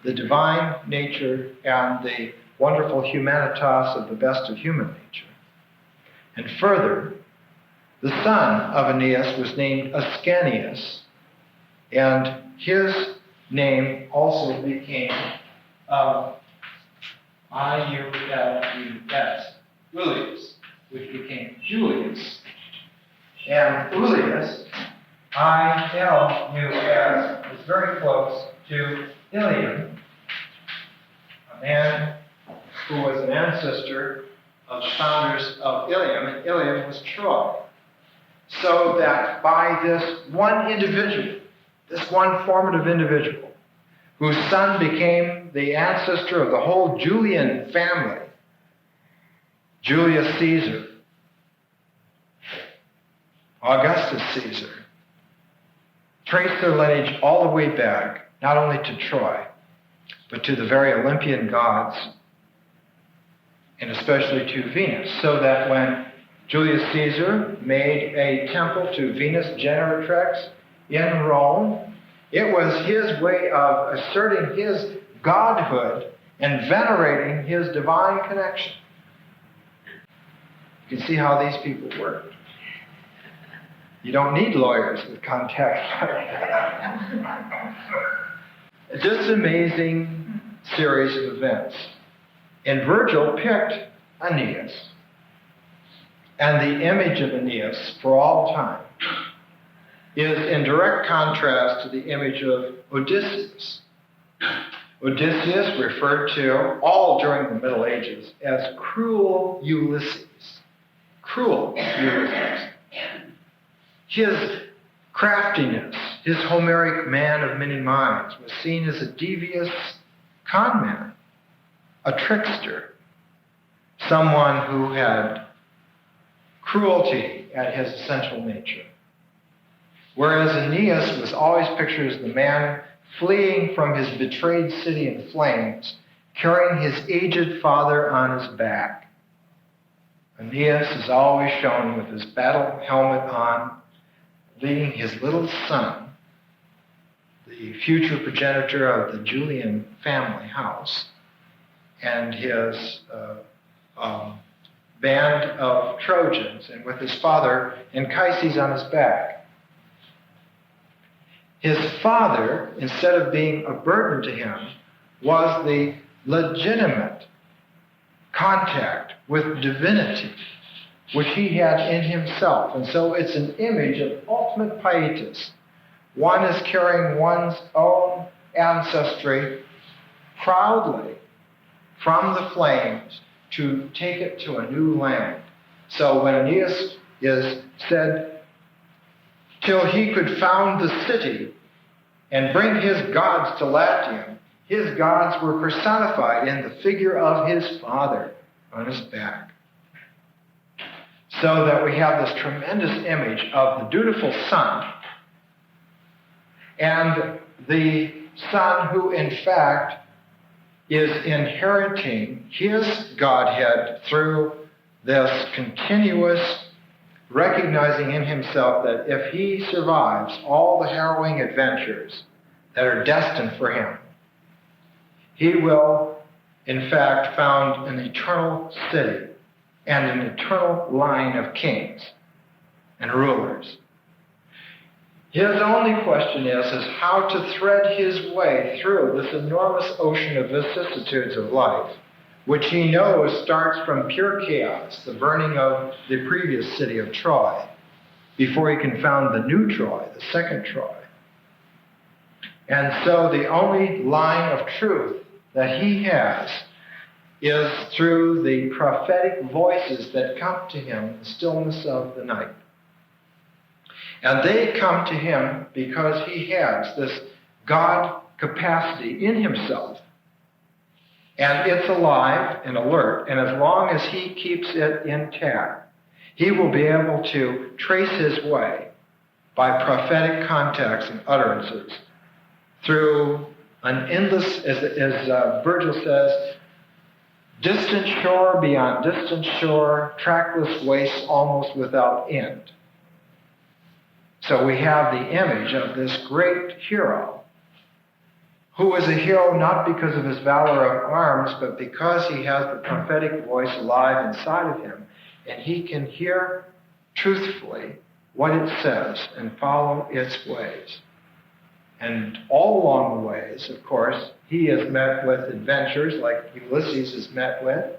the divine nature and the wonderful humanitas of the best of human nature. And further, the son of Aeneas was named Ascanius, and his name also became I-U-L-U-S, Julius, which became Julius. And Julius, I-L-U-S, is very close to Ilium, a man who was an ancestor of the founders of Ilium, and Ilium was Troy. So that by this one individual, this one formative individual, whose son became the ancestor of the whole Julian family, Julius Caesar, Augustus Caesar, traced their lineage all the way back, not only to Troy, but to the very Olympian gods, and especially to Venus, so that when Julius Caesar made a temple to Venus Generatrix in Rome, it was his way of asserting his godhood and venerating his divine connection. You can see how these people worked. You don't need lawyers with contacts like that. This amazing series of events. And Virgil picked Aeneas and the image of Aeneas for all time is in direct contrast to the image of Odysseus. Odysseus referred to all during the Middle Ages as cruel Ulysses. Cruel Ulysses. His craftiness, his Homeric man of many minds, was seen as a devious con man, a trickster, someone who had cruelty at his essential nature. Whereas Aeneas was always pictured as the man fleeing from his betrayed city in flames, carrying his aged father on his back. Aeneas is always shown with his battle helmet on, leading his little son, the future progenitor of the Julian family house, and his band of Trojans, and with his father, Anchises, on his back. His father, instead of being a burden to him, was the legitimate contact with divinity, which he had in himself. And so it's an image of ultimate pietas. One is carrying one's own ancestry proudly from the flames to take it to a new land. So when Aeneas is said, till he could found the city and bring his gods to Latium, his gods were personified in the figure of his father on his back. So that we have this tremendous image of the dutiful son and the son who, in fact, is inheriting his godhead through this continuous recognizing in himself that if he survives all the harrowing adventures that are destined for him, he will, in fact, found an eternal city and an eternal line of kings and rulers. His only question is how to thread his way through this enormous ocean of vicissitudes of life, which he knows starts from pure chaos, the burning of the previous city of Troy, before he can found the new Troy, the second Troy. And so the only line of truth that he has is through the prophetic voices that come to him in the stillness of the night. And they come to him because he has this God capacity in himself. And it's alive and alert. And as long as he keeps it intact, he will be able to trace his way by prophetic contacts and utterances through an endless, as Virgil says, distant shore beyond distant shore, trackless wastes almost without end. So we have the image of this great hero, who is a hero not because of his valor of arms, but because he has the prophetic voice alive inside of him, and he can hear truthfully what it says and follow its ways. And all along the ways, of course, he is met with adventures like Ulysses is met with,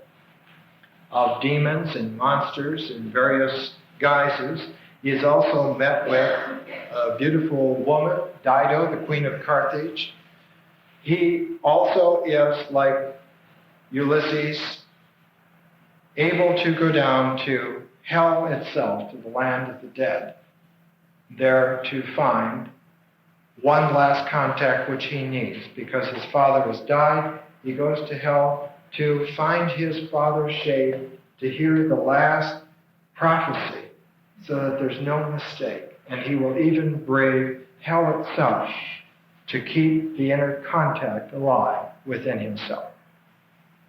of demons and monsters in various guises. He is also met with a beautiful woman, Dido, the queen of Carthage. He also is, like Ulysses, able to go down to hell itself, to the land of the dead, there to find one last contact which he needs. Because his father has died, he goes to hell to find his father's shade, to hear the last prophecy, so that there's no mistake. And he will even brave hell itself to keep the inner contact alive within himself.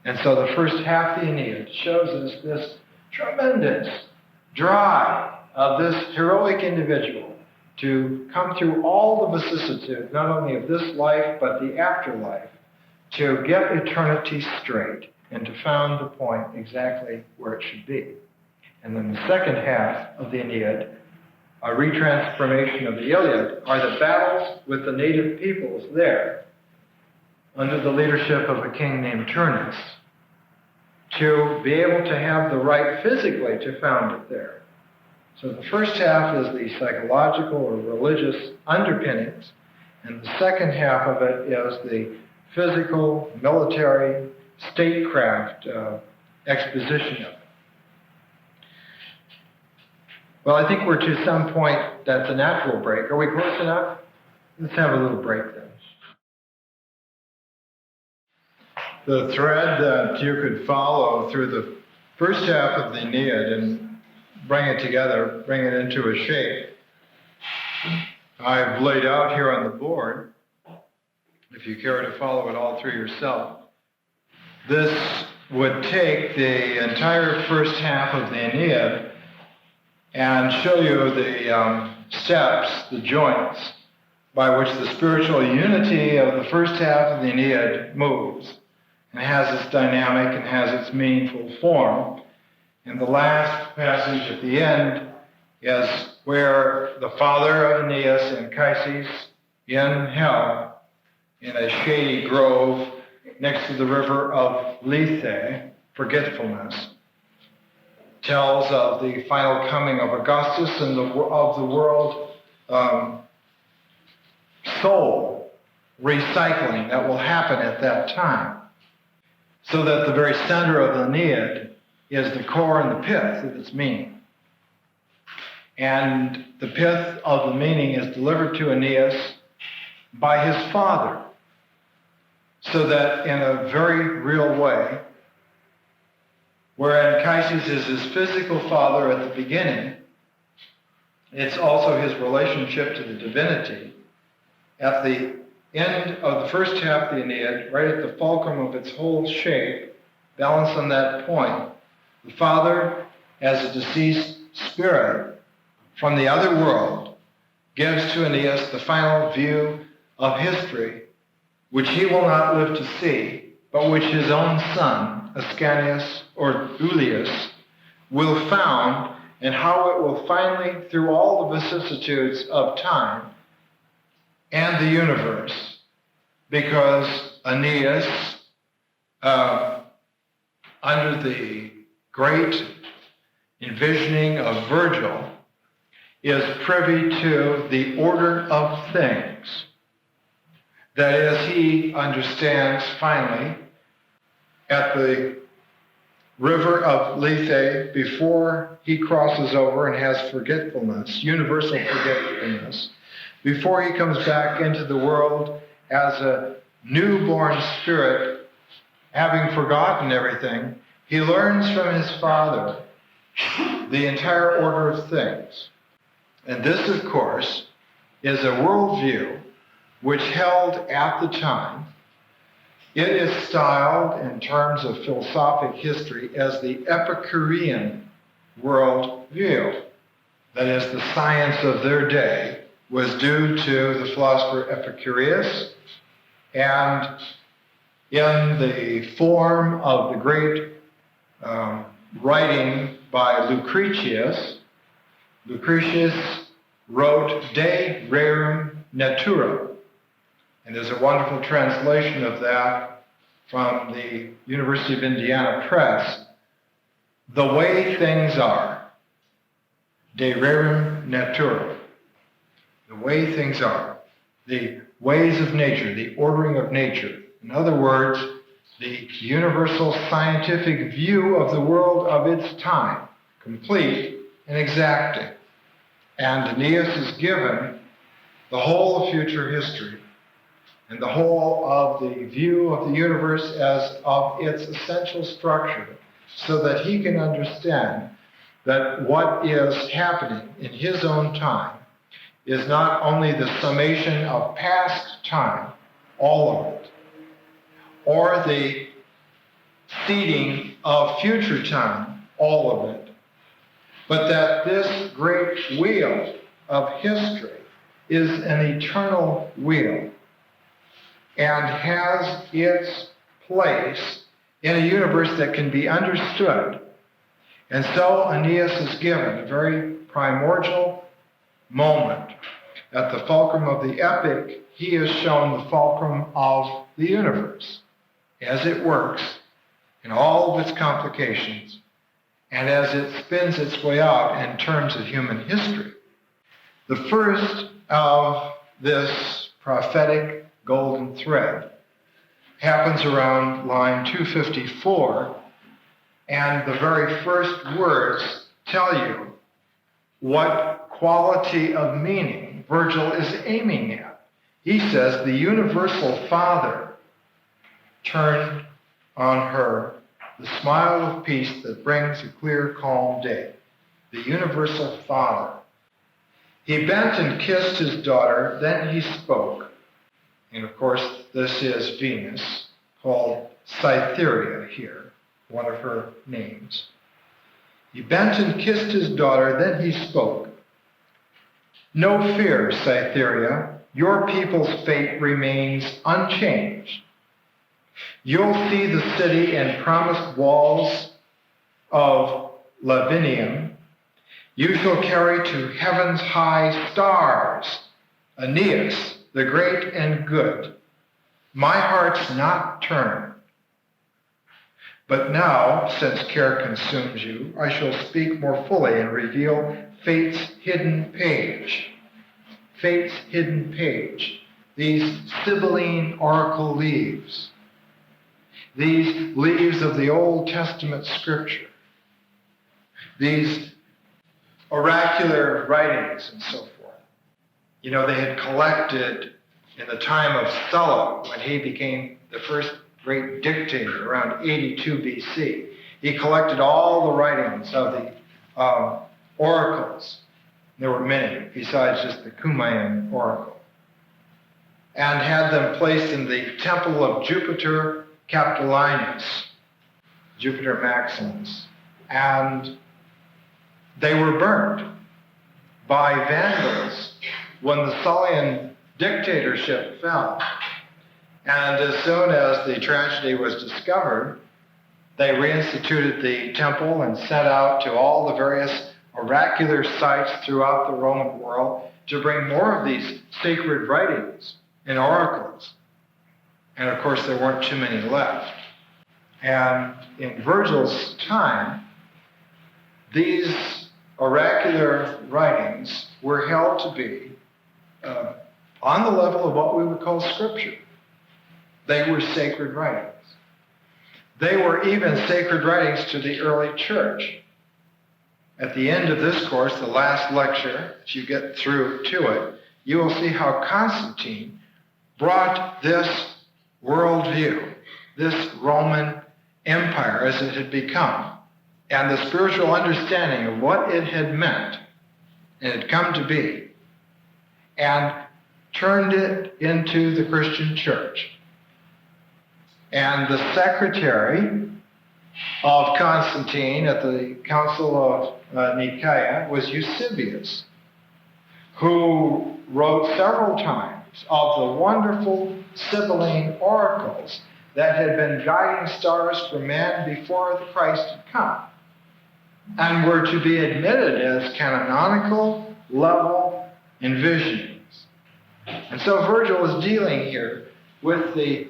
And so the first half of the Aeneid shows us this tremendous drive of this heroic individual to come through all the vicissitudes, not only of this life, but the afterlife, to get eternity straight and to found the point exactly where it should be. And then the second half of the Aeneid, a retransformation of the Iliad, are the battles with the native peoples there, under the leadership of a king named Turnus, to be able to have the right physically to found it there. So the first half is the psychological or religious underpinnings, and the second half of it is the physical, military, statecraft exposition of it. Well, I think we're to some point that's a natural break. Are we close enough? Let's have a little break then. The thread that you could follow through the first half of the Aeneid and bring it together, bring it into a shape, I've laid out here on the board, if you care to follow it all through yourself. This would take the entire first half of the Aeneid and show you the steps, the joints, by which the spiritual unity of the first half of the Aeneid moves and has its dynamic and has its meaningful form. And the last passage at the end is where the father of Aeneas and Chryses in hell, in a shady grove next to the river of Lethe, forgetfulness, tells of the final coming of Augustus and of the world soul recycling that will happen at that time. So that the very center of the Aeneid is the core and the pith of its meaning. And the pith of the meaning is delivered to Aeneas by his father. So that in a very real way, where Anchises is his physical father at the beginning, it's also his relationship to the divinity. At the end of the first half of the Aeneid, right at the fulcrum of its whole shape, balanced on that point, the father, as a deceased spirit from the other world, gives to Aeneas the final view of history, which he will not live to see, but which his own son, Ascanius or Ulysses, will found, and how it will finally, through all the vicissitudes of time and the universe, because Aeneas, under the great envisioning of Virgil, is privy to the order of things. That is, he understands finally, at the river of Lethe before he crosses over and has forgetfulness, universal forgetfulness, before he comes back into the world as a newborn spirit, having forgotten everything, he learns from his Father the entire order of things. And this, of course, is a worldview which held at the time. It is styled in terms of philosophic history as the Epicurean worldview. That is, the science of their day was due to the philosopher Epicurus, and in the form of the great writing by Lucretius. Lucretius wrote De Rerum Natura, and there's a wonderful translation of that from the University of Indiana Press. The way things are. De Rerum Natura. The way things are. The ways of nature, the ordering of nature. In other words, the universal scientific view of the world of its time, complete and exacting. And Aeneas is given the whole of future history and the whole of the view of the universe as of its essential structure, so that he can understand that what is happening in his own time is not only the summation of past time, all of it, or the seeding of future time, all of it, but that this great wheel of history is an eternal wheel and has its place in a universe that can be understood. And so Aeneas is given a very primordial moment. At the fulcrum of the epic, he is shown the fulcrum of the universe as it works in all of its complications and as it spins its way out in terms of human history. The first of this prophetic golden thread happens around line 254, and the very first words tell you what quality of meaning Virgil is aiming at. He says, the universal Father turned on her the smile of peace that brings a clear, calm day. The universal Father. He bent and kissed his daughter, then he spoke. And of course, this is Venus, called Cytherea here, one of her names. He bent and kissed his daughter, then he spoke. No fear, Cytherea, your people's fate remains unchanged. You'll see the city and promised walls of Lavinium. You shall carry to heaven's high stars, Aeneas, the great and good. My heart's not turned. But now, since care consumes you, I shall speak more fully and reveal fate's hidden page. Fate's hidden page. These Sibylline oracle leaves. These leaves of the Old Testament scripture. These oracular writings and so forth. You know, they had collected in the time of Sulla, when he became the first great dictator around 82 BC. He collected all the writings of the oracles. There were many, besides just the Cumaean oracle. And had them placed in the temple of Jupiter Capitolinus, Jupiter Maximus. And they were burned by Vandals when the Sullian dictatorship fell. And as soon as the tragedy was discovered, they reinstituted the temple and sent out to all the various oracular sites throughout the Roman world to bring more of these sacred writings and oracles. And of course, there weren't too many left. And in Virgil's time, these oracular writings were held to be on the level of what we would call scripture. They were sacred writings. They were even sacred writings to the early church. At the end of this course, the last lecture, as you get through to it, you will see how Constantine brought this worldview, this Roman Empire as it had become, and the spiritual understanding of what it had meant and had come to be, and turned it into the Christian church. And the secretary of Constantine at the Council of Nicaea was Eusebius, who wrote several times of the wonderful Sibylline oracles that had been guiding stars for man before the Christ had come, and were to be admitted as canonical level envisionings. And so Virgil is dealing here with the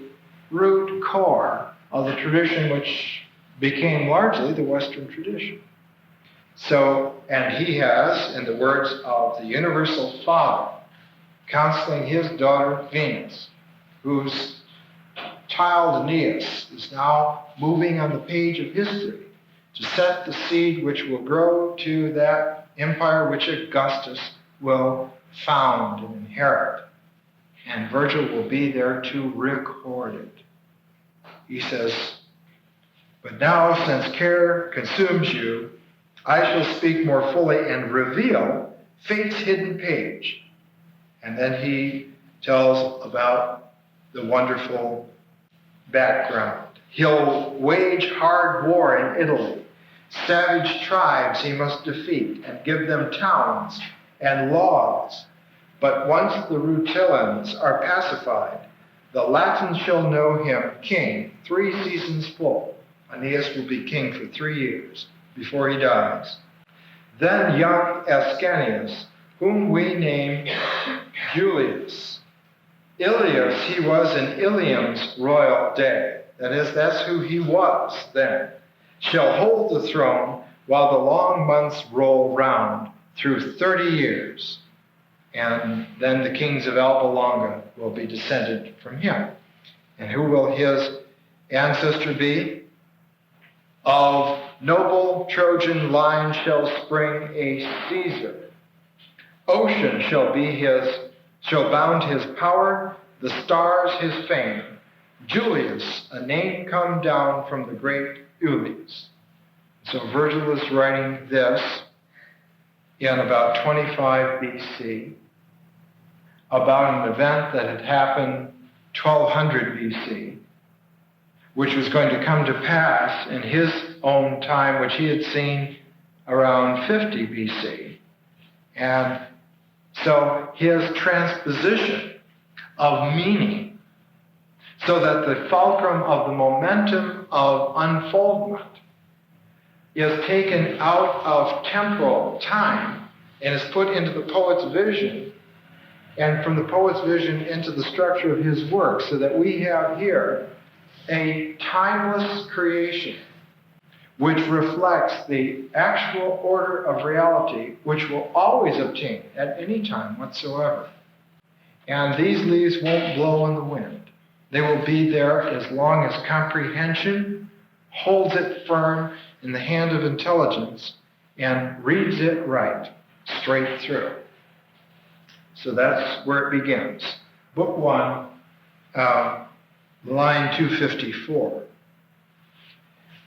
root core of the tradition which became largely the Western tradition. So, and he has, in the words of the Universal Father, counseling his daughter Venus, whose child Aeneas is now moving on the page of history to set the seed which will grow to that empire which Augustus will found and inherit. And Virgil will be there to record it. He says, "But now, since care consumes you, I shall speak more fully and reveal fate's hidden page." And then he tells about the wonderful background. He'll wage hard war in Italy. Savage tribes he must defeat and give them towns and laws. But once the Rutilians are pacified, the Latins shall know him king 3 seasons full. Aeneas will be king for 3 years before he dies. Then young Ascanius, whom we name Julius. Ilias he was in Ilium's royal day. That is, that's who he was then. Shall hold the throne while the long months roll round through 30 years. And then the kings of Alba Longa will be descended from him. And who will his ancestor be? Of noble Trojan line shall spring a Caesar. Ocean shall bound his power, the stars his fame. Julius, a name come down from the great Ulyss. So Virgil is writing this in about 25 BC about an event that had happened 1200 BC, which was going to come to pass in his own time, which he had seen around 50 BC. And so his transposition of meaning, so that the fulcrum of the momentum of unfoldment is taken out of temporal time and is put into the poet's vision, and from the poet's vision into the structure of his work, so that we have here a timeless creation which reflects the actual order of reality, which will always obtain at any time whatsoever. And these leaves won't blow in the wind. They will be there as long as comprehension holds it firm in the hand of intelligence and reads it right, straight through. So that's where it begins. Book 1, line 254.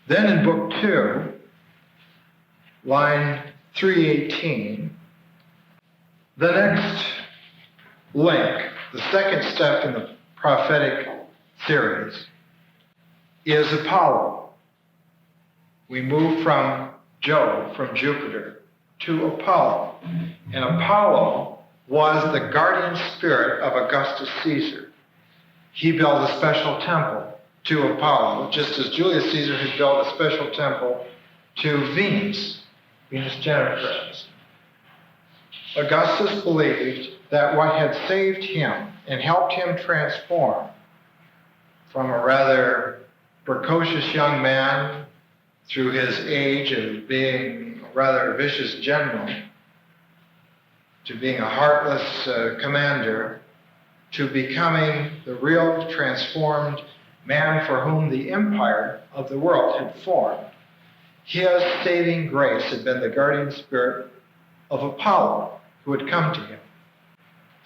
Then in Book 2, line 318, the next link, the second step in the prophetic series, is Apollo. We move from Jove, from Jupiter, to Apollo. And Apollo was the guardian spirit of Augustus Caesar. He built a special temple to Apollo, just as Julius Caesar had built a special temple to Venus, Venus Genitrix. Augustus believed that what had saved him and helped him transform from a rather precocious young man through his age of being a rather vicious general to being a heartless commander to becoming the real transformed man for whom the empire of the world had formed. His saving grace had been the guardian spirit of Apollo, who had come to him.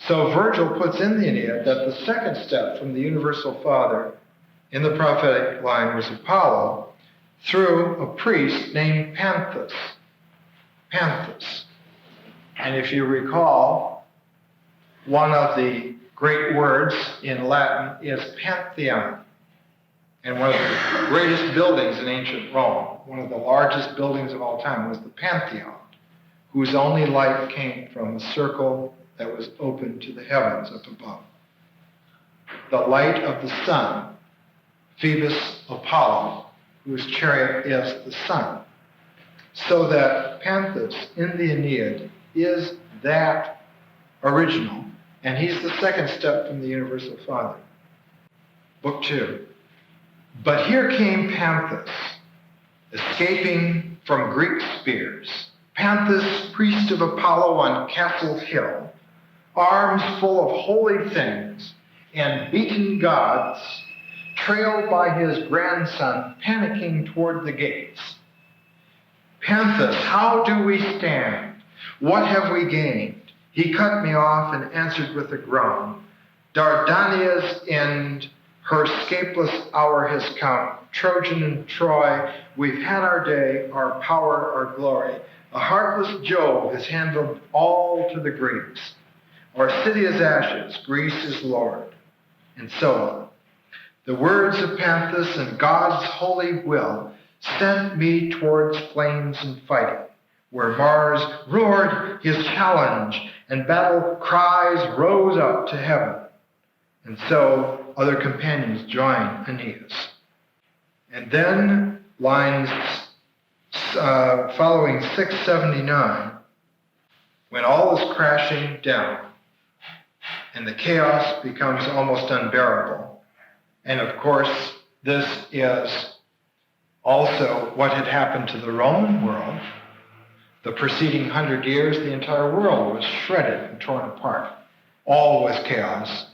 So Virgil puts in the Aeneid that the second step from the universal Father in the prophetic line was Apollo through a priest named Panthus. Panthus. And if you recall, one of the great words in Latin is pantheon. And one of the greatest buildings in ancient Rome, one of the largest buildings of all time, was the Pantheon, whose only light came from a circle that was open to the heavens up above. The light of the sun, Phoebus Apollo, whose chariot is the sun. So that Panthus in the Aeneid is that original, and he's the second step from the universal Father. Book 2. But here came Panthus, escaping from Greek spears. Panthus, priest of Apollo on Castle Hill, arms full of holy things and beaten gods, trailed by his grandson, panicking toward the gates. Panthus, how do we stand? What have we gained? He cut me off and answered with a groan. Dardania's end, her scapeless hour has come. Trojan and Troy, we've had our day, our power, our glory. A heartless Jove has handled all to the Greeks. Our city is ashes, Greece is Lord, and so on. The words of Panthus and God's holy will sent me towards flames and fighting, where Mars roared his challenge and battle cries rose up to heaven. And so other companions joined Aeneas. And then lines following 679, when all is crashing down and the chaos becomes almost unbearable. And of course, this is also what had happened to the Roman world. The preceding 100 years, the entire world was shredded and torn apart. All was chaos.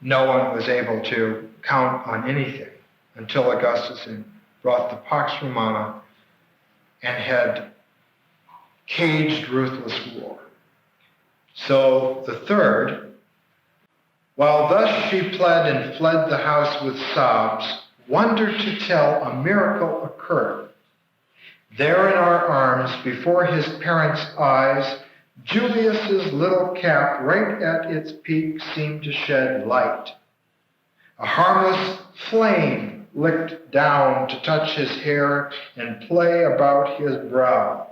No one was able to count on anything until Augustus had brought the Pax Romana and had caged ruthless war. So the third, while thus she pled and fled the house with sobs, wondered to tell a miracle occurred. There in our arms, before his parents' eyes, Julius's little cap right at its peak seemed to shed light. A harmless flame licked down to touch his hair and play about his brow.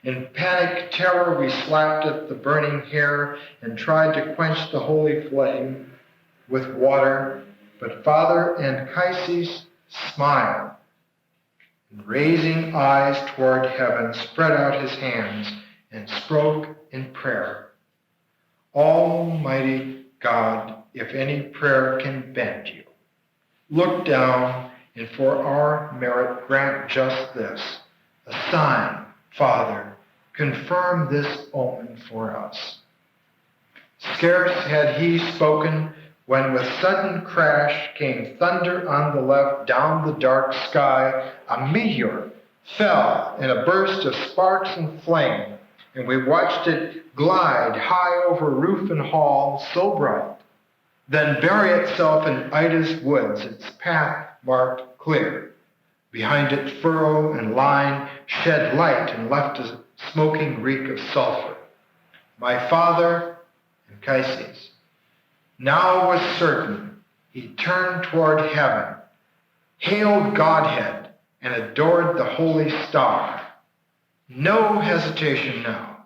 In panic terror, we slapped at the burning hair and tried to quench the holy flame with water, but Father Anchises smiled, and raising eyes toward heaven, spread out his hands and spoke in prayer. Almighty God, if any prayer can bend you, look down and for our merit grant just this, a sign, Father, confirm this omen for us. Scarce had he spoken when with sudden crash came thunder on the left down the dark sky. A meteor fell in a burst of sparks and flame, and we watched it glide high over roof and hall, so bright, then bury itself in Ida's woods, its path marked clear. Behind it furrow and line shed light and left a smoking reek of sulfur. My father, Anchises, now was certain. He turned toward heaven, hailed Godhead, and adored the holy star. No hesitation now.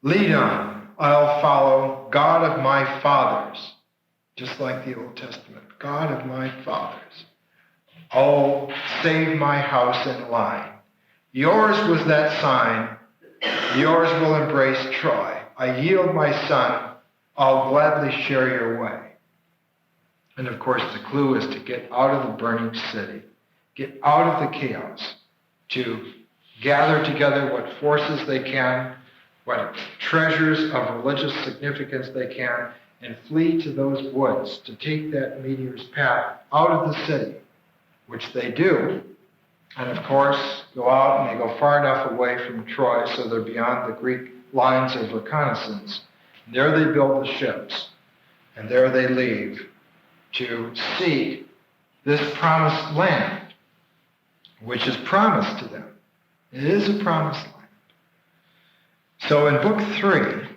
Lead on, I'll follow, God of my fathers. Just like the Old Testament, God of my fathers. Oh, save my house and line. Yours was that sign. Yours will embrace Troy. I yield my son. I'll gladly share your way. And of course, the clue is to get out of the burning city, get out of the chaos, to gather together what forces they can, what treasures of religious significance they can, and flee to those woods to take that meteor's path out of the city, which they do. And of course, go out and they go far enough away from Troy so they're beyond the Greek lines of reconnaissance. And there they build the ships, and there they leave to seek this promised land, which is promised to them. It is a promised land. So in Book 3,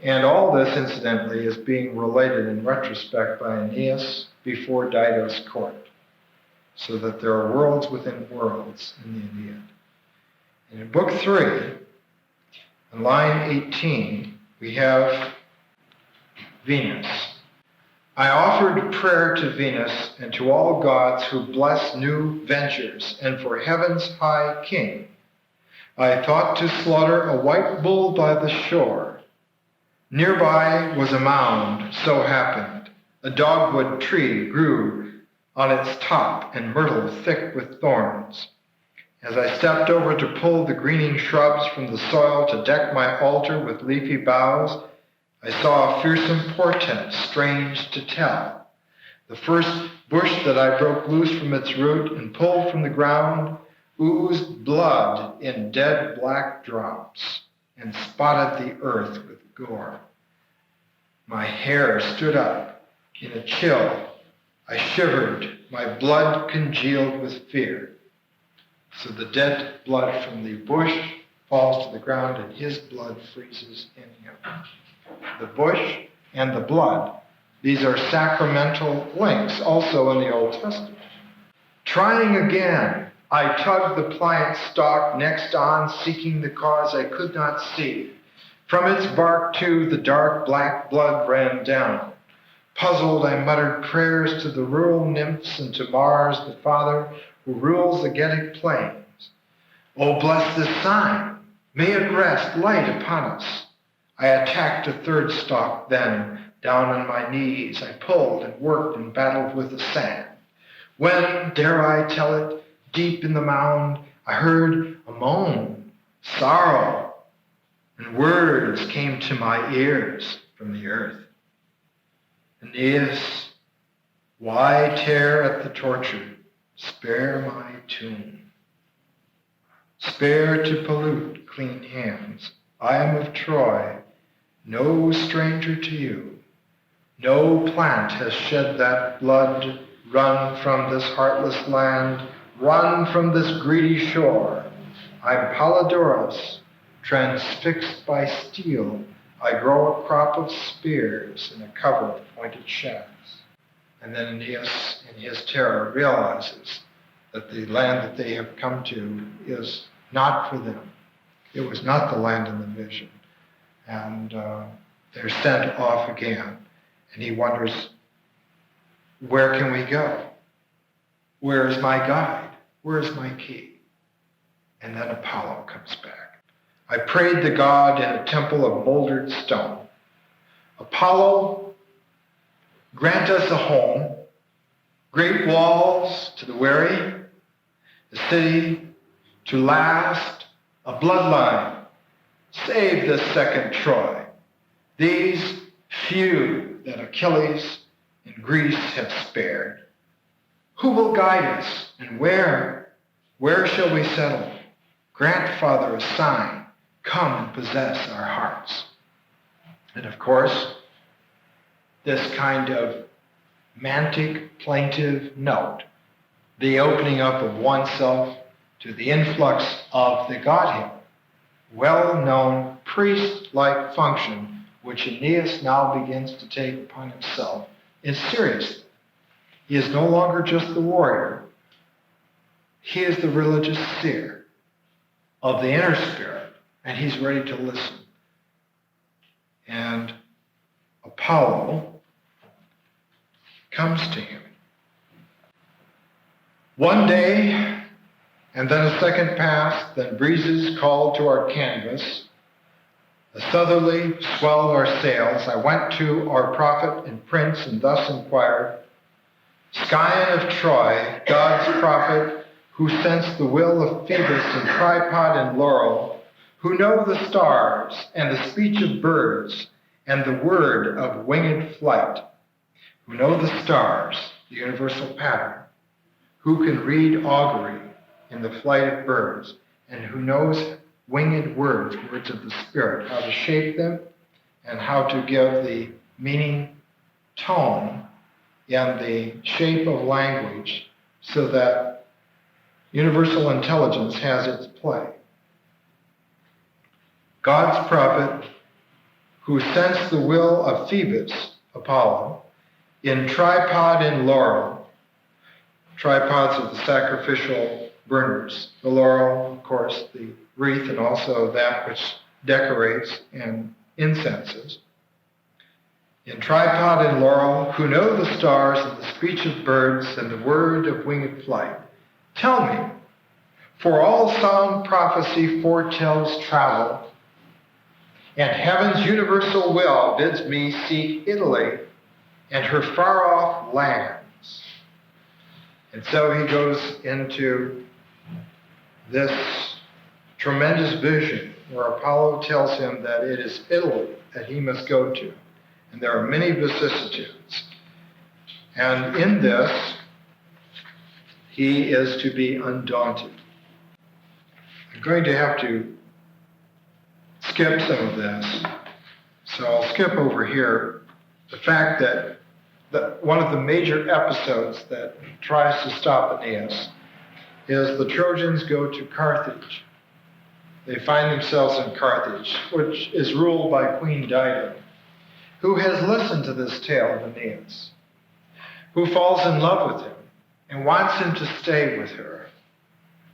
and all this, incidentally, is being related in retrospect by Aeneas before Dido's court, so that there are worlds within worlds in the Aeneid. And in Book 3, in line 18, we have Venus. I offered prayer to Venus and to all gods who bless new ventures, and for heaven's high king. I thought to slaughter a white bull by the shore. Nearby was a mound, so happened. A dogwood tree grew on its top, and myrtle thick with thorns. As I stepped over to pull the greening shrubs from the soil to deck my altar with leafy boughs, I saw a fearsome portent, strange to tell. The first bush that I broke loose from its root and pulled from the ground oozed blood in dead black drops and spotted the earth with gore. My hair stood up in a chill. I shivered, my blood congealed with fear. So the dead blood from the bush falls to the ground, and his blood freezes in him. The bush and the blood, these are sacramental links also in the Old Testament. Trying again, I tugged the pliant stalk next on, seeking the cause I could not see. From its bark, too, the dark black blood ran down. Puzzled, I muttered prayers to the rural nymphs and to Mars, the Father, who rules the Getic plains. Oh, bless this sign. May it rest light upon us. I attacked a third stalk then. Down on my knees, I pulled and worked and battled with the sand. When, dare I tell it, deep in the mound, I heard a moan, sorrow, and words came to my ears from the earth. Aeneas, why tear at the torture? Spare my tomb. Spare to pollute clean hands. I am of Troy, no stranger to you. No plant has shed that blood. Run from this heartless land. Run from this greedy shore. I'm Polydorus, transfixed by steel. I grow a crop of spears in a cover of pointed shafts. And then Aeneas, in his terror, realizes that the land that they have come to is not for them. It was not the land in the vision. And they're sent off again. And he wonders, where can we go? Where is my guide? Where is my key? And then Apollo comes back. I prayed the god in a temple of molded stone. Apollo, grant us a home, great walls to the weary, a city to last, a bloodline. Save this second Troy. These few that Achilles and Greece have spared. Who will guide us, and where? Where shall we settle? Grant, Father, a sign. Come and possess our hearts. And of course, this kind of mantic, plaintive note, the opening up of oneself to the influx of the Godhead, well-known priest-like function, which Aeneas now begins to take upon himself, is seriously. He is no longer just the warrior. He is the religious seer of the inner spirit, and he's ready to listen. And Apollo comes to him. One day, and then a second passed, then breezes called to our canvas. A southerly swelled our sails. I went to our prophet and prince and thus inquired, Scion of Troy, God's prophet, who sensed the will of Phoebus in tripod and laurel, who know the stars and the speech of birds, and the word of winged flight, who know the stars, the universal pattern, who can read augury in the flight of birds, and who knows winged words, words of the Spirit, how to shape them and how to give the meaning tone in the shape of language so that universal intelligence has its play. God's prophet, who sensed the will of Phoebus, Apollo, in tripod and laurel. Tripods are the sacrificial burners. The laurel, of course, the wreath, and also that which decorates and incenses. In tripod and laurel, who know the stars and the speech of birds and the word of winged flight, tell me, for all sound prophecy foretells travel, and heaven's universal will bids me seek Italy and her far-off lands. And so he goes into this tremendous vision where Apollo tells him that it is Italy that he must go to. And there are many vicissitudes. And in this, he is to be undaunted. I'm going to have to skip some of this. So I'll skip over here the fact that one of the major episodes that tries to stop Aeneas is the Trojans go to Carthage. They find themselves in Carthage, which is ruled by Queen Dido, who has listened to this tale of Aeneas, who falls in love with him and wants him to stay with her,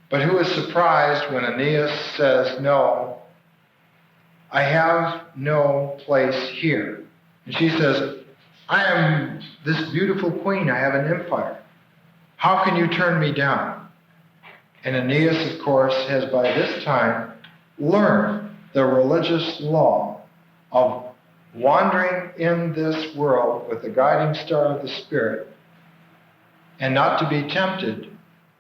but who is surprised when Aeneas says, "No, I have no place here." And she says, "I am this beautiful queen. I have an empire. How can you turn me down?" And Aeneas, of course, has by this time learned the religious law of wandering in this world with the guiding star of the Spirit and not to be tempted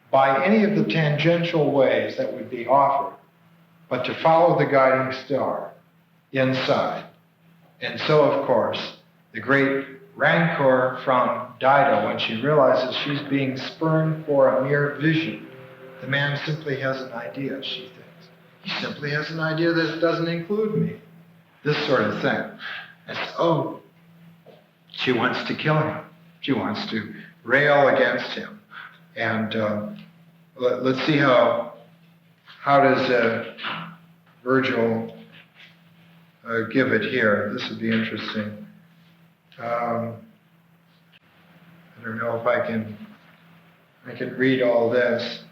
by any of the tangential ways that would be offered, but to follow the guiding star inside. And so, of course, the great rancor from Dido when she realizes she's being spurned for a mere vision. The man simply has an idea, she thinks. He simply has an idea that doesn't include me. This sort of thing. And so, she wants to kill him. She wants to rail against him. And let's see how does Virgil give it here. This would be interesting. I don't know if I can read all this.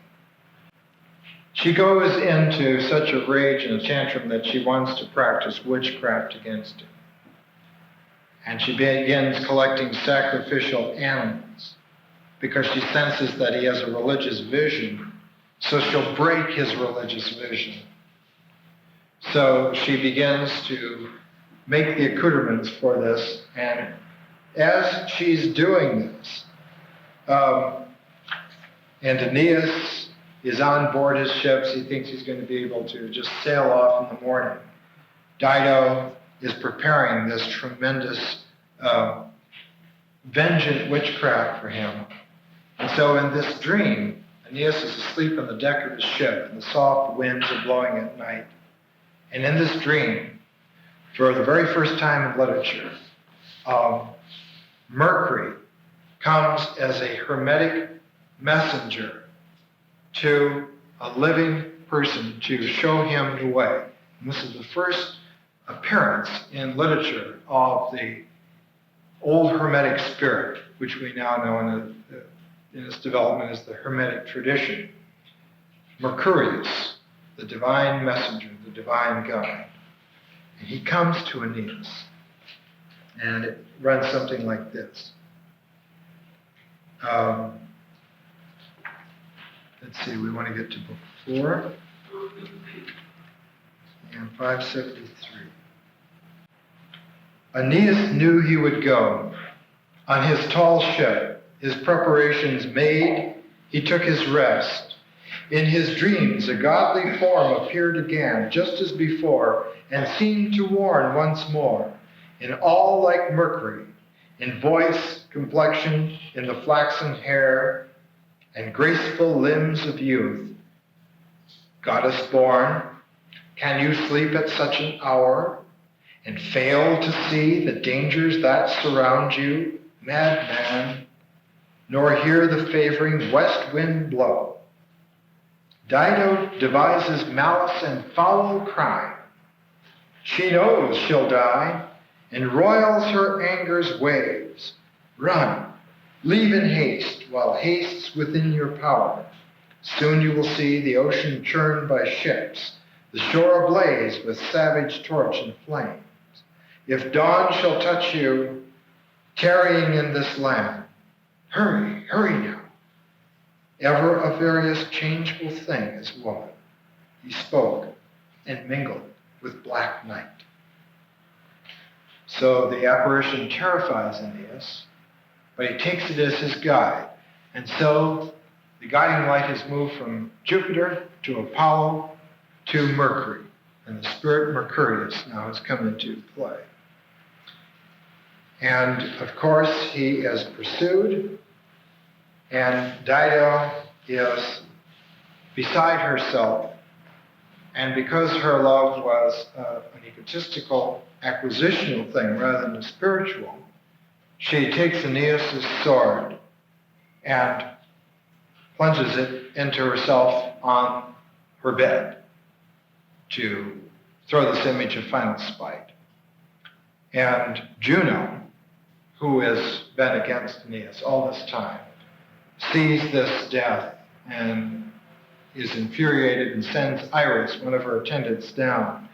She goes into such a rage and a tantrum that she wants to practice witchcraft against him. And she begins collecting sacrificial animals because she senses that he has a religious vision, so she'll break his religious vision. So she begins to make the accoutrements for this, and as she's doing this, and Aeneas is on board his ships, he thinks he's going to be able to just sail off in the morning. Dido is preparing this tremendous vengeant witchcraft for him. And so in this dream, Aeneas is asleep on the deck of his ship, and the soft winds are blowing at night. And in this dream, for the very first time in literature, Mercury comes as a hermetic messenger to a living person to show him the way. And this is the first appearance in literature of the old Hermetic spirit, which we now know in its development as the Hermetic tradition. Mercurius, the divine messenger, the divine guide. And he comes to Aeneas. And it runs something like this. Let's see, we want to get to book 4 and 573. Aeneas knew he would go. On his tall ship, his preparations made, he took his rest. In his dreams, a godly form appeared again, just as before, and seemed to warn once more. and all like Mercury, in voice, complexion, in the flaxen hair, and graceful limbs of youth. Goddess born, can you sleep at such an hour, and fail to see the dangers that surround you, madman, nor hear the favoring west wind blow? Dido devises malice and foul crime. She knows she'll die, and roils her anger's waves. Run, leave in haste, while haste's within your power. Soon you will see the ocean churned by ships, the shore ablaze with savage torch and flames. If dawn shall touch you, tarrying in this land, hurry, hurry now. Ever a various changeable thing is woman. He spoke and mingled with black night. So the apparition terrifies Aeneas, but he takes it as his guide. And so the guiding light has moved from Jupiter to Apollo to Mercury. And the spirit Mercurius now has come into play. And of course, he is pursued, and Dido is beside herself. And because her love was an egotistical, acquisitional thing rather than a spiritual, she takes Aeneas' sword and plunges it into herself on her bed to throw this image of final spite. And Juno, who has been against Aeneas all this time, sees this death and is infuriated and sends Iris, one of her attendants, down.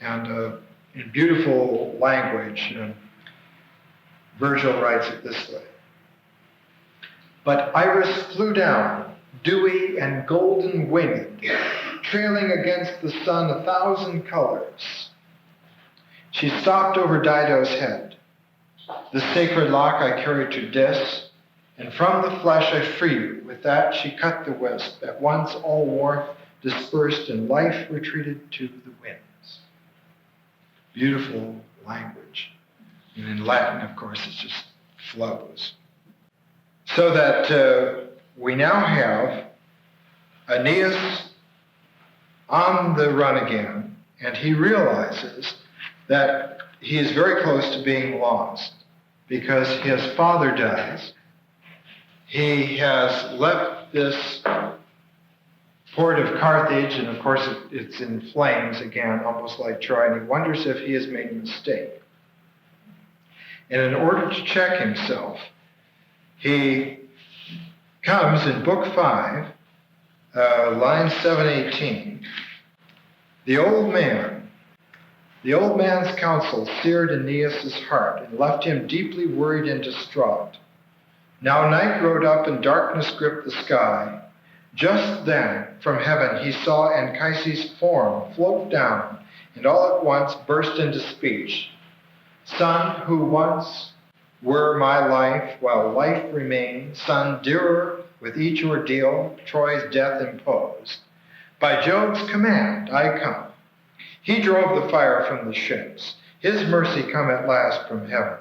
And in beautiful language, Virgil writes it this way. But Iris flew down, dewy and golden winged, trailing against the sun 1,000 colors. She stopped over Dido's head. The sacred lock I carried to Dis, and from the flesh I free you. With that she cut the wisp. At once all warmth dispersed and life retreated to the winds. Beautiful language. And in Latin, of course, it just flows. So that we now have Aeneas on the run again, and he realizes that he is very close to being lost because his father dies. He has left this port of Carthage, and of course it's in flames again, almost like Troy, and he wonders if he has made a mistake. And in order to check himself, he comes in Book 5, line 718. The old man's counsel seared Aeneas' heart and left him deeply worried and distraught. Now night rode up and darkness gripped the sky. Just then, from heaven, he saw Anchises' form float down and all at once burst into speech. Son, who once were my life while life remained, son dearer with each ordeal Troy's death imposed. By Jove's command I come. He drove the fire from the ships. His mercy come at last from heaven.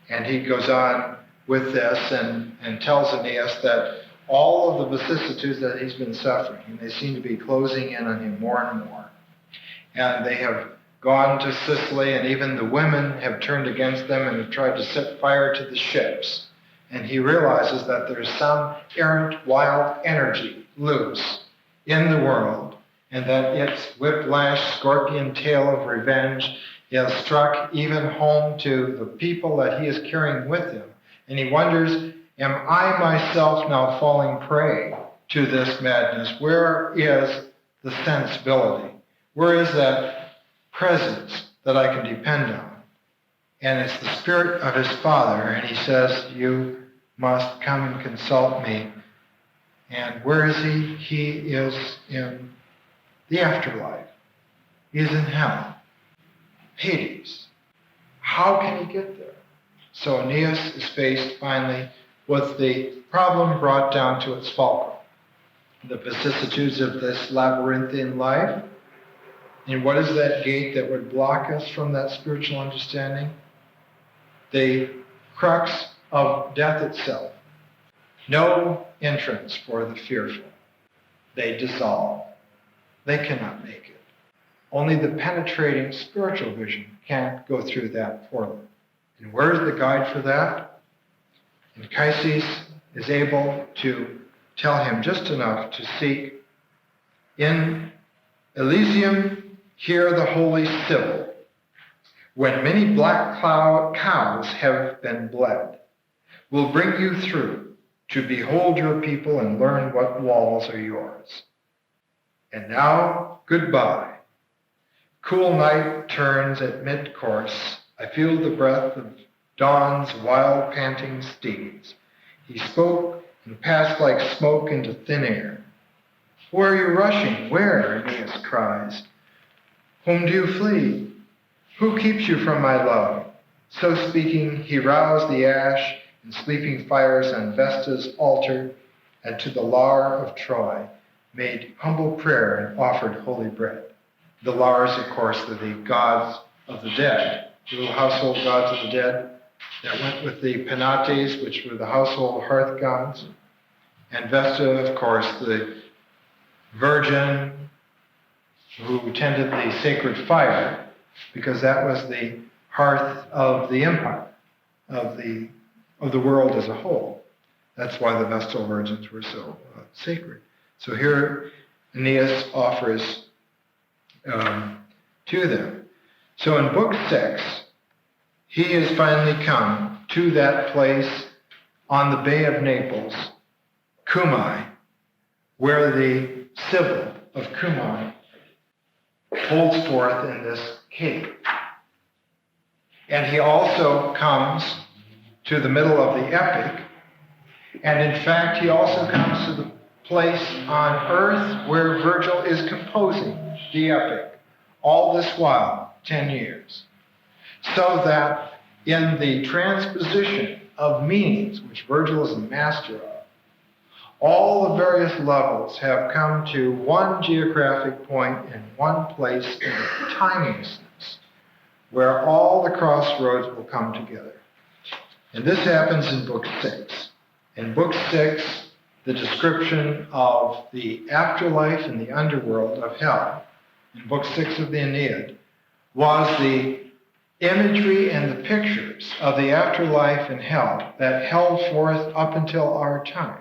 And he goes on with this and tells Aeneas that all of the vicissitudes that he's been suffering, and they seem to be closing in on him more and more. And they have gone to Sicily, and even the women have turned against them and have tried to set fire to the ships. And he realizes that there's some errant, wild energy loose in the world, and that its whiplash, scorpion tail of revenge has struck even home to the people that he is carrying with him. And he wonders, am I myself now falling prey to this madness? Where is the sensibility? Where is that presence that I can depend on? And it's the spirit of his father, and he says, you must come and consult me. And where is he? He is in the afterlife. He is in hell. Hades. How can he get there? So Aeneas is faced finally with the problem brought down to its fulcrum. The vicissitudes of this labyrinthine life, And what is that gate that would block us from that spiritual understanding? The crux of death itself. No entrance for the fearful. They dissolve. They cannot make it. Only the penetrating spiritual vision can go through that portal. And where is the guide for that? And Anchises is able to tell him just enough to seek in Elysium, hear the holy Sibyl, when many black cows have been bled, will bring you through to behold your people and learn what walls are yours. And now, goodbye. Cool night turns at mid-course. I feel the breath of dawn's wild panting steeds. He spoke and passed like smoke into thin air. Where are you rushing? Where? Aeneas cries. Whom do you flee? Who keeps you from my love? So speaking, he roused the ash and sleeping fires on Vesta's altar, and to the Lar of Troy made humble prayer and offered holy bread. The Lars, of course, are the gods of the dead, the little household gods of the dead that went with the Penates, which were the household hearth gods. And Vesta, of course, the virgin who tended the sacred fire, because that was the hearth of the empire, of the world as a whole. That's why the Vestal virgins were so sacred. So here Aeneas offers to them. So in Book 6, he has finally come to that place on the Bay of Naples, Cumae, where the Sibyl of Cumae holds forth in this cave. And he also comes to the middle of the epic, and in fact he also comes to the place on earth where Virgil is composing the epic, all this while, 10 years. So that in the transposition of meanings, which Virgil is a master of, all the various levels have come to one geographic point in one place in timelessness, where all the crossroads will come together. And this happens in Book 6. In Book 6, the description of the afterlife and the underworld of hell, in Book 6 of the Aeneid, was the imagery and the pictures of the afterlife and hell that held forth up until our time.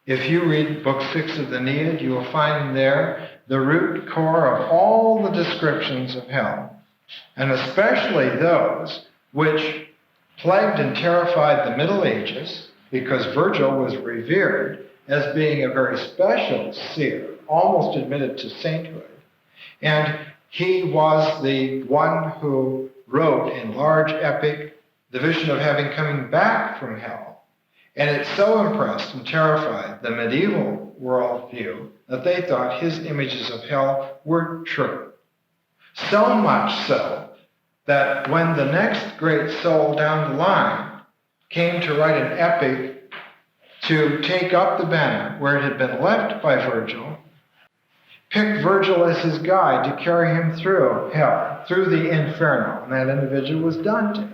If you read Book 6 of the Aeneid, you will find in there the root core of all the descriptions of hell, and especially those which plagued and terrified the Middle Ages, because Virgil was revered as being a very special seer, almost admitted to sainthood. And he was the one who wrote in large epic the vision of having coming back from hell. And it so impressed and terrified the medieval worldview that they thought his images of hell were true. So much so that when the next great soul down the line came to write an epic to take up the banner where it had been left by Virgil, picked Virgil as his guide to carry him through hell, through the inferno, and that individual was Dante.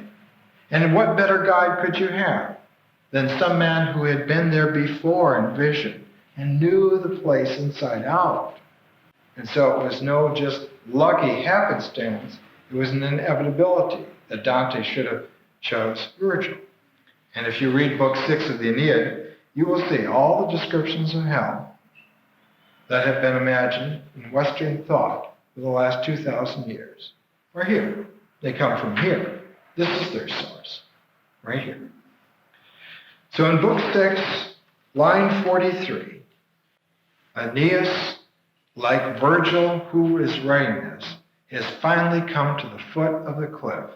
And what better guide could you have than some man who had been there before in vision and knew the place inside out? And so it was no just lucky happenstance, it was an inevitability that Dante should have chose Virgil. And if you read Book 6 of the Aeneid, you will see all the descriptions of hell that have been imagined in Western thought for the last 2,000 years are here. They come from here. This is their source, right here. So in Book 6, line 43, Aeneas, like Virgil, who is writing this, has finally come to the foot of the cliff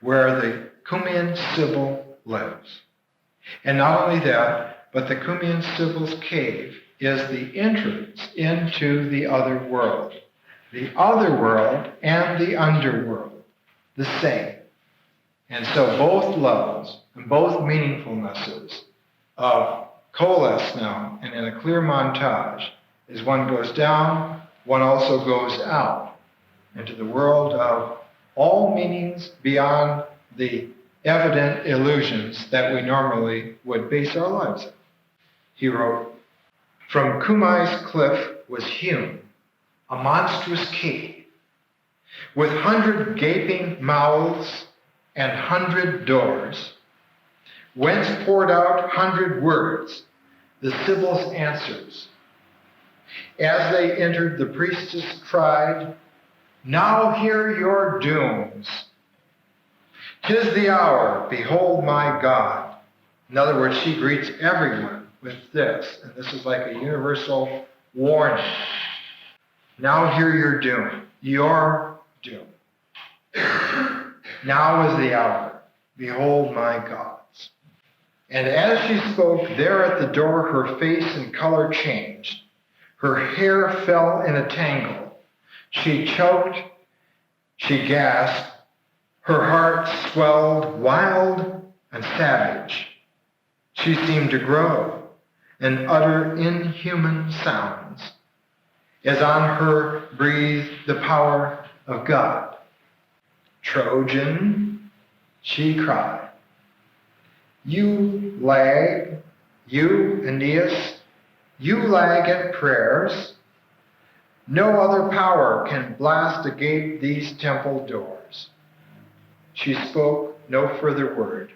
where the Cumaean Sibyl lives. And not only that, but the Cumaean Sibyl's cave is the entrance into the other world. The other world and the underworld, the same. And so both levels and both meaningfulnesses coalesce now, and in a clear montage as one goes down one also goes out into the world of all meanings beyond the evident illusions that we normally would base our lives on. He wrote, "From Kumai's cliff was hewn a monstrous cave, with 100 gaping mouths and 100 doors, whence poured out 100 words, the Sibyl's answers. As they entered, the priestess cried, 'Now hear your dooms. 'Tis the hour, behold my God.'" In other words, she greets everyone with this, and this is like a universal warning. Now hear your doom, your doom. Now is the hour, behold my gods. And as she spoke, there at the door her face and color changed. Her hair fell in a tangle. She choked, she gasped, her heart swelled wild and savage. She seemed to grow and utter inhuman sounds, as on her breathed the power of God. "Trojan," she cried, "you lag, you, Aeneas, you lag at prayers. No other power can blast agape these temple doors." She spoke no further word,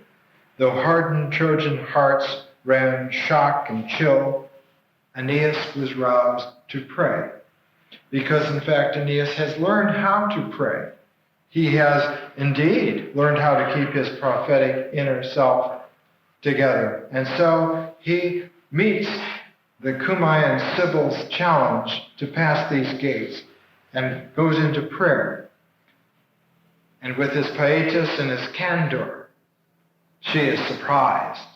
though hardened Trojan hearts ran shock and chill. Aeneas was roused to pray, because in fact Aeneas has learned how to pray. He has indeed learned how to keep his prophetic inner self together. And so he meets the Kumai and Sibyl's challenge to pass these gates and goes into prayer. And with his pietas and his candor, she is surprised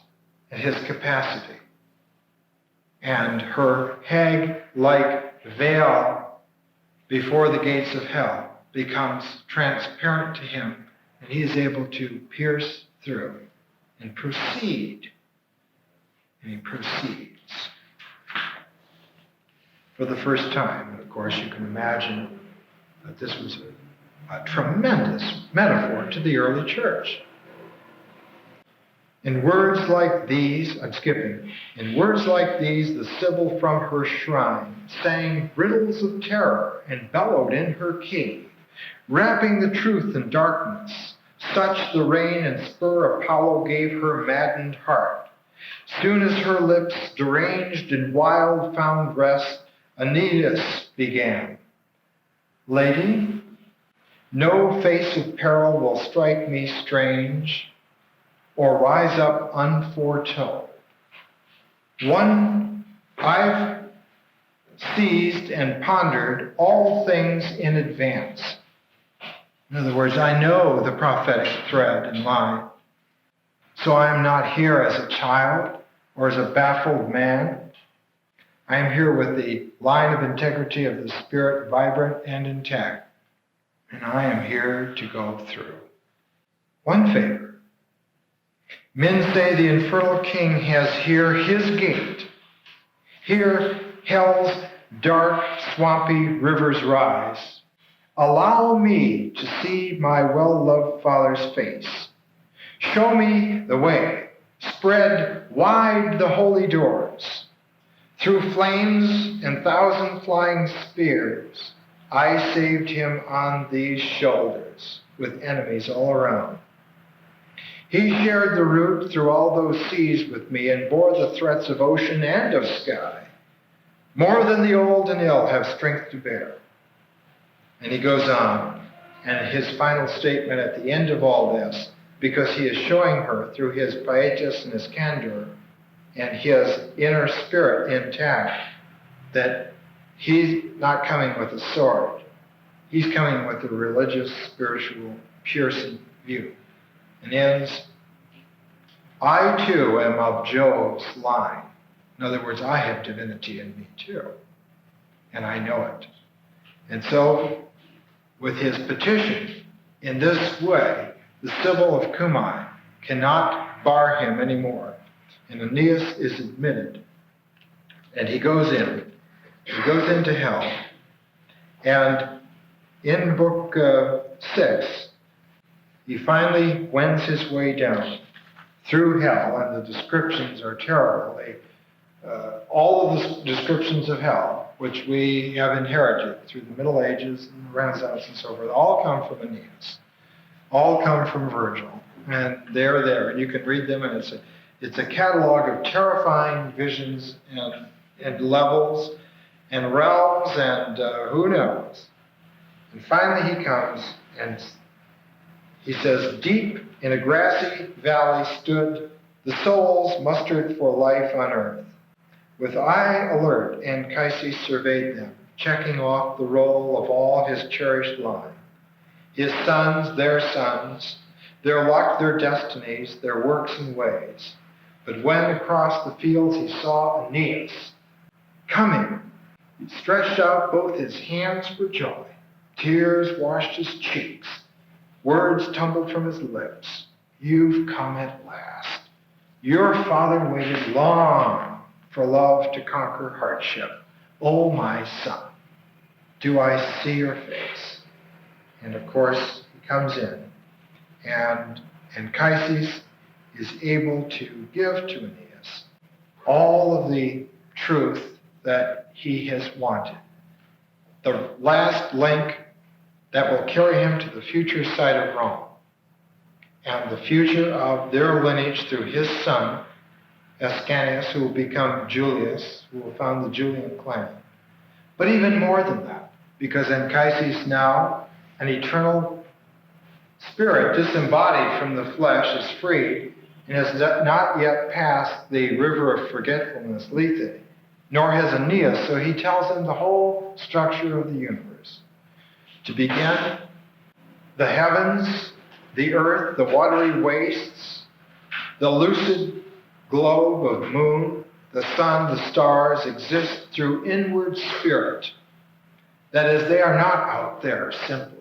at his capacity. And her hag-like veil before the gates of hell becomes transparent to him, and he is able to pierce through and proceed. And he proceeds for the first time. And of course, you can imagine that this was a tremendous metaphor to the early church. In words like these, in words like these, the Sibyl from her shrine sang riddles of terror and bellowed in her cave, wrapping the truth in darkness. Such the rein and spur Apollo gave her maddened heart. Soon as her lips, deranged and wild, found rest, Aeneas began. "Lady, no face of peril will strike me strange, or rise up unforetold. One, I've seized and pondered all things in advance." In other words, I know the prophetic thread and line. So I am not here as a child or as a baffled man. I am here with the line of integrity of the Spirit vibrant and intact. And I am here to go through. One favor. Men say the infernal king has here his gate. Here hell's dark, swampy rivers rise. Allow me to see my well-loved Father's face. Show me the way. Spread wide the holy doors. Through flames and thousand flying spears, I saved him on these shoulders, with enemies all around. He shared the route through all those seas with me and bore the threats of ocean and of sky. More than the old and ill have strength to bear. And he goes on, and his final statement at the end of all this, because he is showing her through his pietas and his candor and his inner spirit intact, that he's not coming with a sword. He's coming with a religious, spiritual, piercing view. And ends, "I too am of Jove's line." In other words, I have divinity in me too, and I know it. And so, with his petition, in this way, the Sibyl of Cumae cannot bar him anymore. And Aeneas is admitted. And he goes in. He goes into hell. And in book 6, he finally wends his way down through hell, and the descriptions are terrible. All of the descriptions of hell, which we have inherited through the Middle Ages and the Renaissance and so forth, all come from Aeneas, all come from Virgil, and they're there, and you can read them, and it's a catalog of terrifying visions and levels and realms and who knows. And finally he comes and he says, deep in a grassy valley stood the souls mustered for life on earth. With eye alert, Anchises surveyed them, checking off the roll of all his cherished line. His sons, their luck, their destinies, their works and ways. But when across the fields he saw Aeneas coming, he stretched out both his hands for joy. Tears washed his cheeks. Words tumbled from his lips. You've come at last. Your father waited long for love to conquer hardship. Oh, my son, do I see your face? And of course, he comes in, and Anchises is able to give to Aeneas all of the truth that he has wanted. The last link that will carry him to the future site of Rome, and the future of their lineage through his son, Ascanius, who will become Julius, who will found the Julian clan. But even more than that, because Anchises now, an eternal spirit disembodied from the flesh, is free and has not yet passed the river of forgetfulness, Lethe, nor has Aeneas, so he tells him the whole structure of the universe. To begin, the heavens, the earth, the watery wastes, the lucid globe of moon, the sun, the stars exist through inward spirit. That is, they are not out there simply,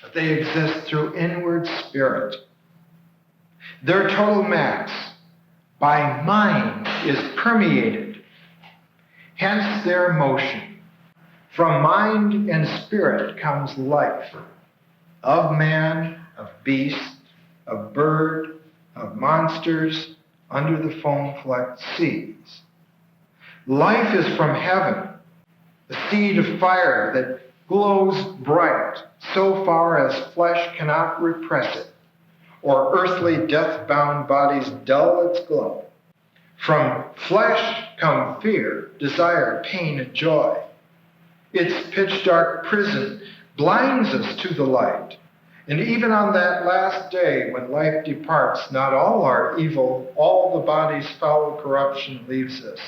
but they exist through inward spirit. Their total mass by mind is permeated, hence their motion. From mind and spirit comes life of man, of beast, of bird, of monsters, under the foam-flecked seas. Life is from heaven, the seed of fire that glows bright so far as flesh cannot repress it, or earthly death-bound bodies dull its glow. From flesh come fear, desire, pain, and joy. Its pitch-dark prison blinds us to the light. And even on that last day when life departs, not all are evil, all the body's foul corruption leaves us,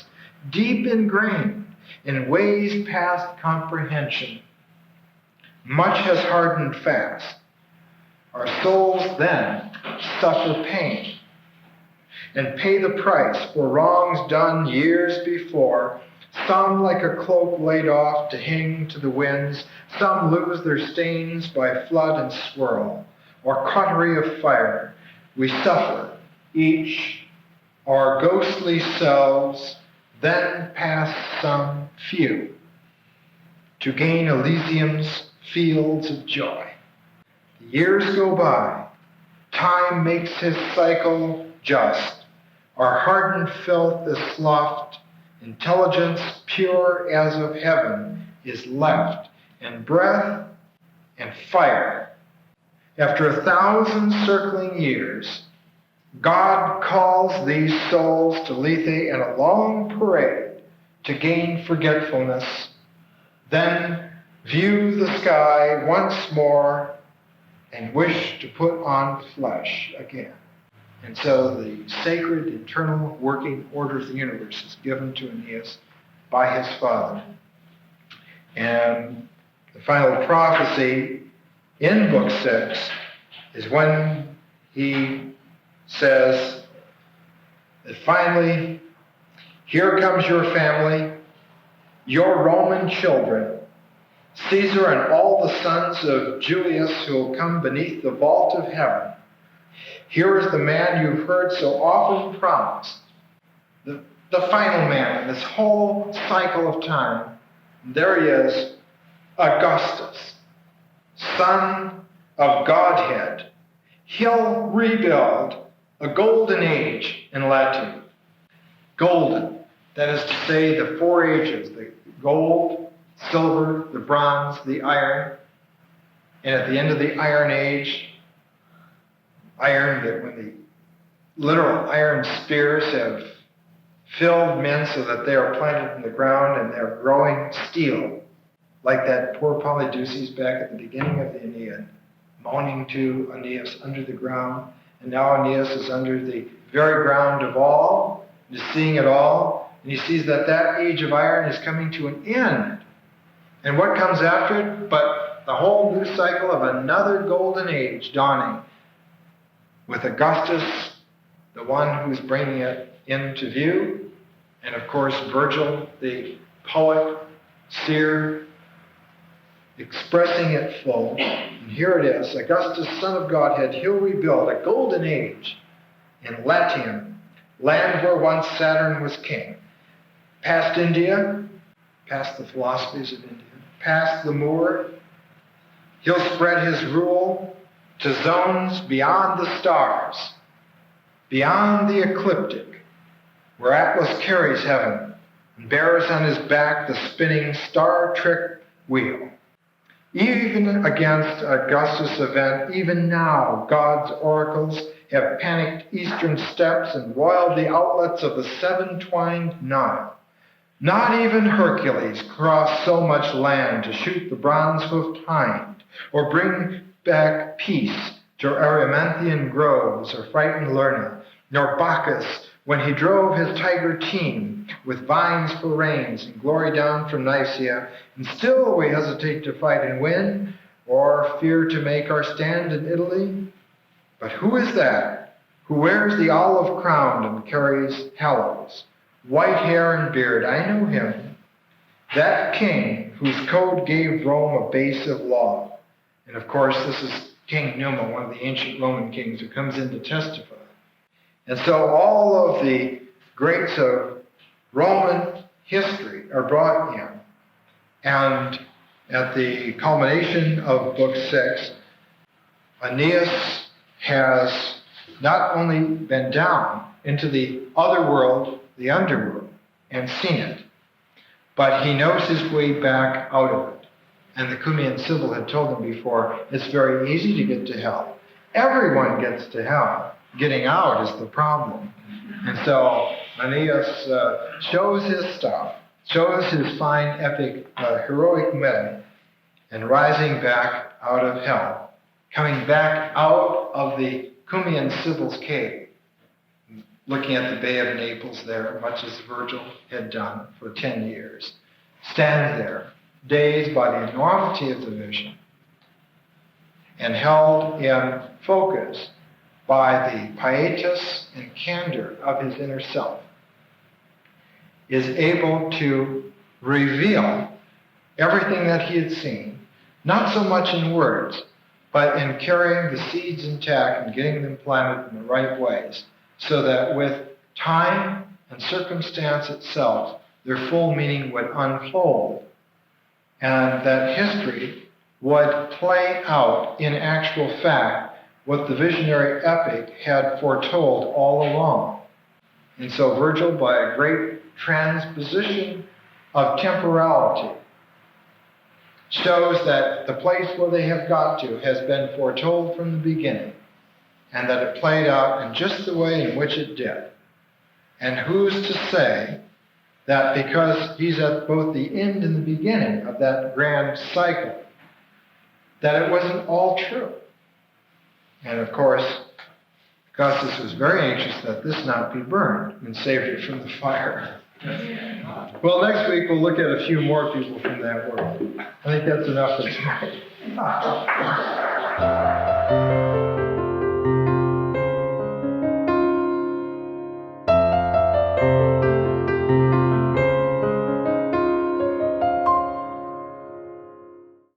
deep ingrained in ways past comprehension. Much has hardened fast. Our souls then suffer pain and pay the price for wrongs done years before. Some like a cloak laid off to hang to the winds. Some lose their stains by flood and swirl, or cautery of fire. We suffer, each our ghostly selves, then pass some few to gain Elysium's fields of joy. The years go by. Time makes his cycle just. Our hardened filth is sloughed. Intelligence pure as of heaven is left, and breath and fire. After 1,000 circling years, God calls these souls to Lethe in a long parade to gain forgetfulness, then view the sky once more and wish to put on flesh again. And so the sacred, eternal working order of the universe is given to Aeneas by his father. And the final prophecy in Book 6 is when he says that finally, here comes your family, your Roman children, Caesar and all the sons of Julius who will come beneath the vault of heaven. Here is the man you've heard so often promised, the final man in this whole cycle of time. There he is, Augustus, son of Godhead, he'll rebuild a golden age in Latium. Golden, that is to say the four ages, the gold, silver, the bronze, the iron. And at the end of the Iron Age, iron, that when the literal iron spears have filled men so that they are planted in the ground and they're growing steel, like that poor Polydeuces back at the beginning of the Aeneid, moaning to Aeneas under the ground, and now Aeneas is under the very ground of all, and is seeing it all, and he sees that that age of iron is coming to an end. And what comes after it but the whole new cycle of another golden age dawning, with Augustus, the one who's bringing it into view, and of course Virgil, the poet, seer, expressing it full. And here it is, Augustus, son of Godhead, he'll rebuild a golden age in Latium, land where once Saturn was king. Past India, past the philosophies of India, past the Moor, he'll spread his rule to zones beyond the stars, beyond the ecliptic, where Atlas carries heaven and bears on his back the spinning star-tricked wheel. Even against Augustus' event, even now, God's oracles have panicked eastern steppes and roiled the outlets of the seven-twined Nile. Not even Hercules crossed so much land to shoot the bronze-hoofed hind, or bring back peace to Erymanthian groves or frightened Lerna, nor Bacchus when he drove his tiger team with vines for reins and glory down from Nicaea, and still we hesitate to fight and win, or fear to make our stand in Italy. But who is that who wears the olive crown and carries hallows, white hair and beard? I know him, that king whose code gave Rome a base of law. And of course, this is King Numa, one of the ancient Roman kings, who comes in to testify. And so all of the greats of Roman history are brought in. And at the culmination of Book 6, Aeneas has not only been down into the other world, the underworld, and seen it, but he knows his way back out of it. And the Cumaean Sibyl had told him before, it's very easy to get to hell. Everyone gets to hell. Getting out is the problem. And so Aeneas shows his stuff, shows his fine, epic, heroic men, and rising back out of hell, coming back out of the Cumaean Sibyl's cave, looking at the Bay of Naples there, much as Virgil had done for 10 years, stands there, dazed by the enormity of the vision, and held in focus by the pietas and candor of his inner self, is able to reveal everything that he had seen, not so much in words, but in carrying the seeds intact and getting them planted in the right ways, so that with time and circumstance itself, their full meaning would unfold, and that history would play out in actual fact what the visionary epic had foretold all along. And so Virgil, by a great transposition of temporality, shows that the place where they have got to has been foretold from the beginning, and that it played out in just the way in which it did. And who's to say that because he's at both the end and the beginning of that grand cycle, that it wasn't all true? And of course, Augustus was very anxious that this not be burned and saved it from the fire. Well, next week we'll look at a few more people from that world. I think that's enough for tonight.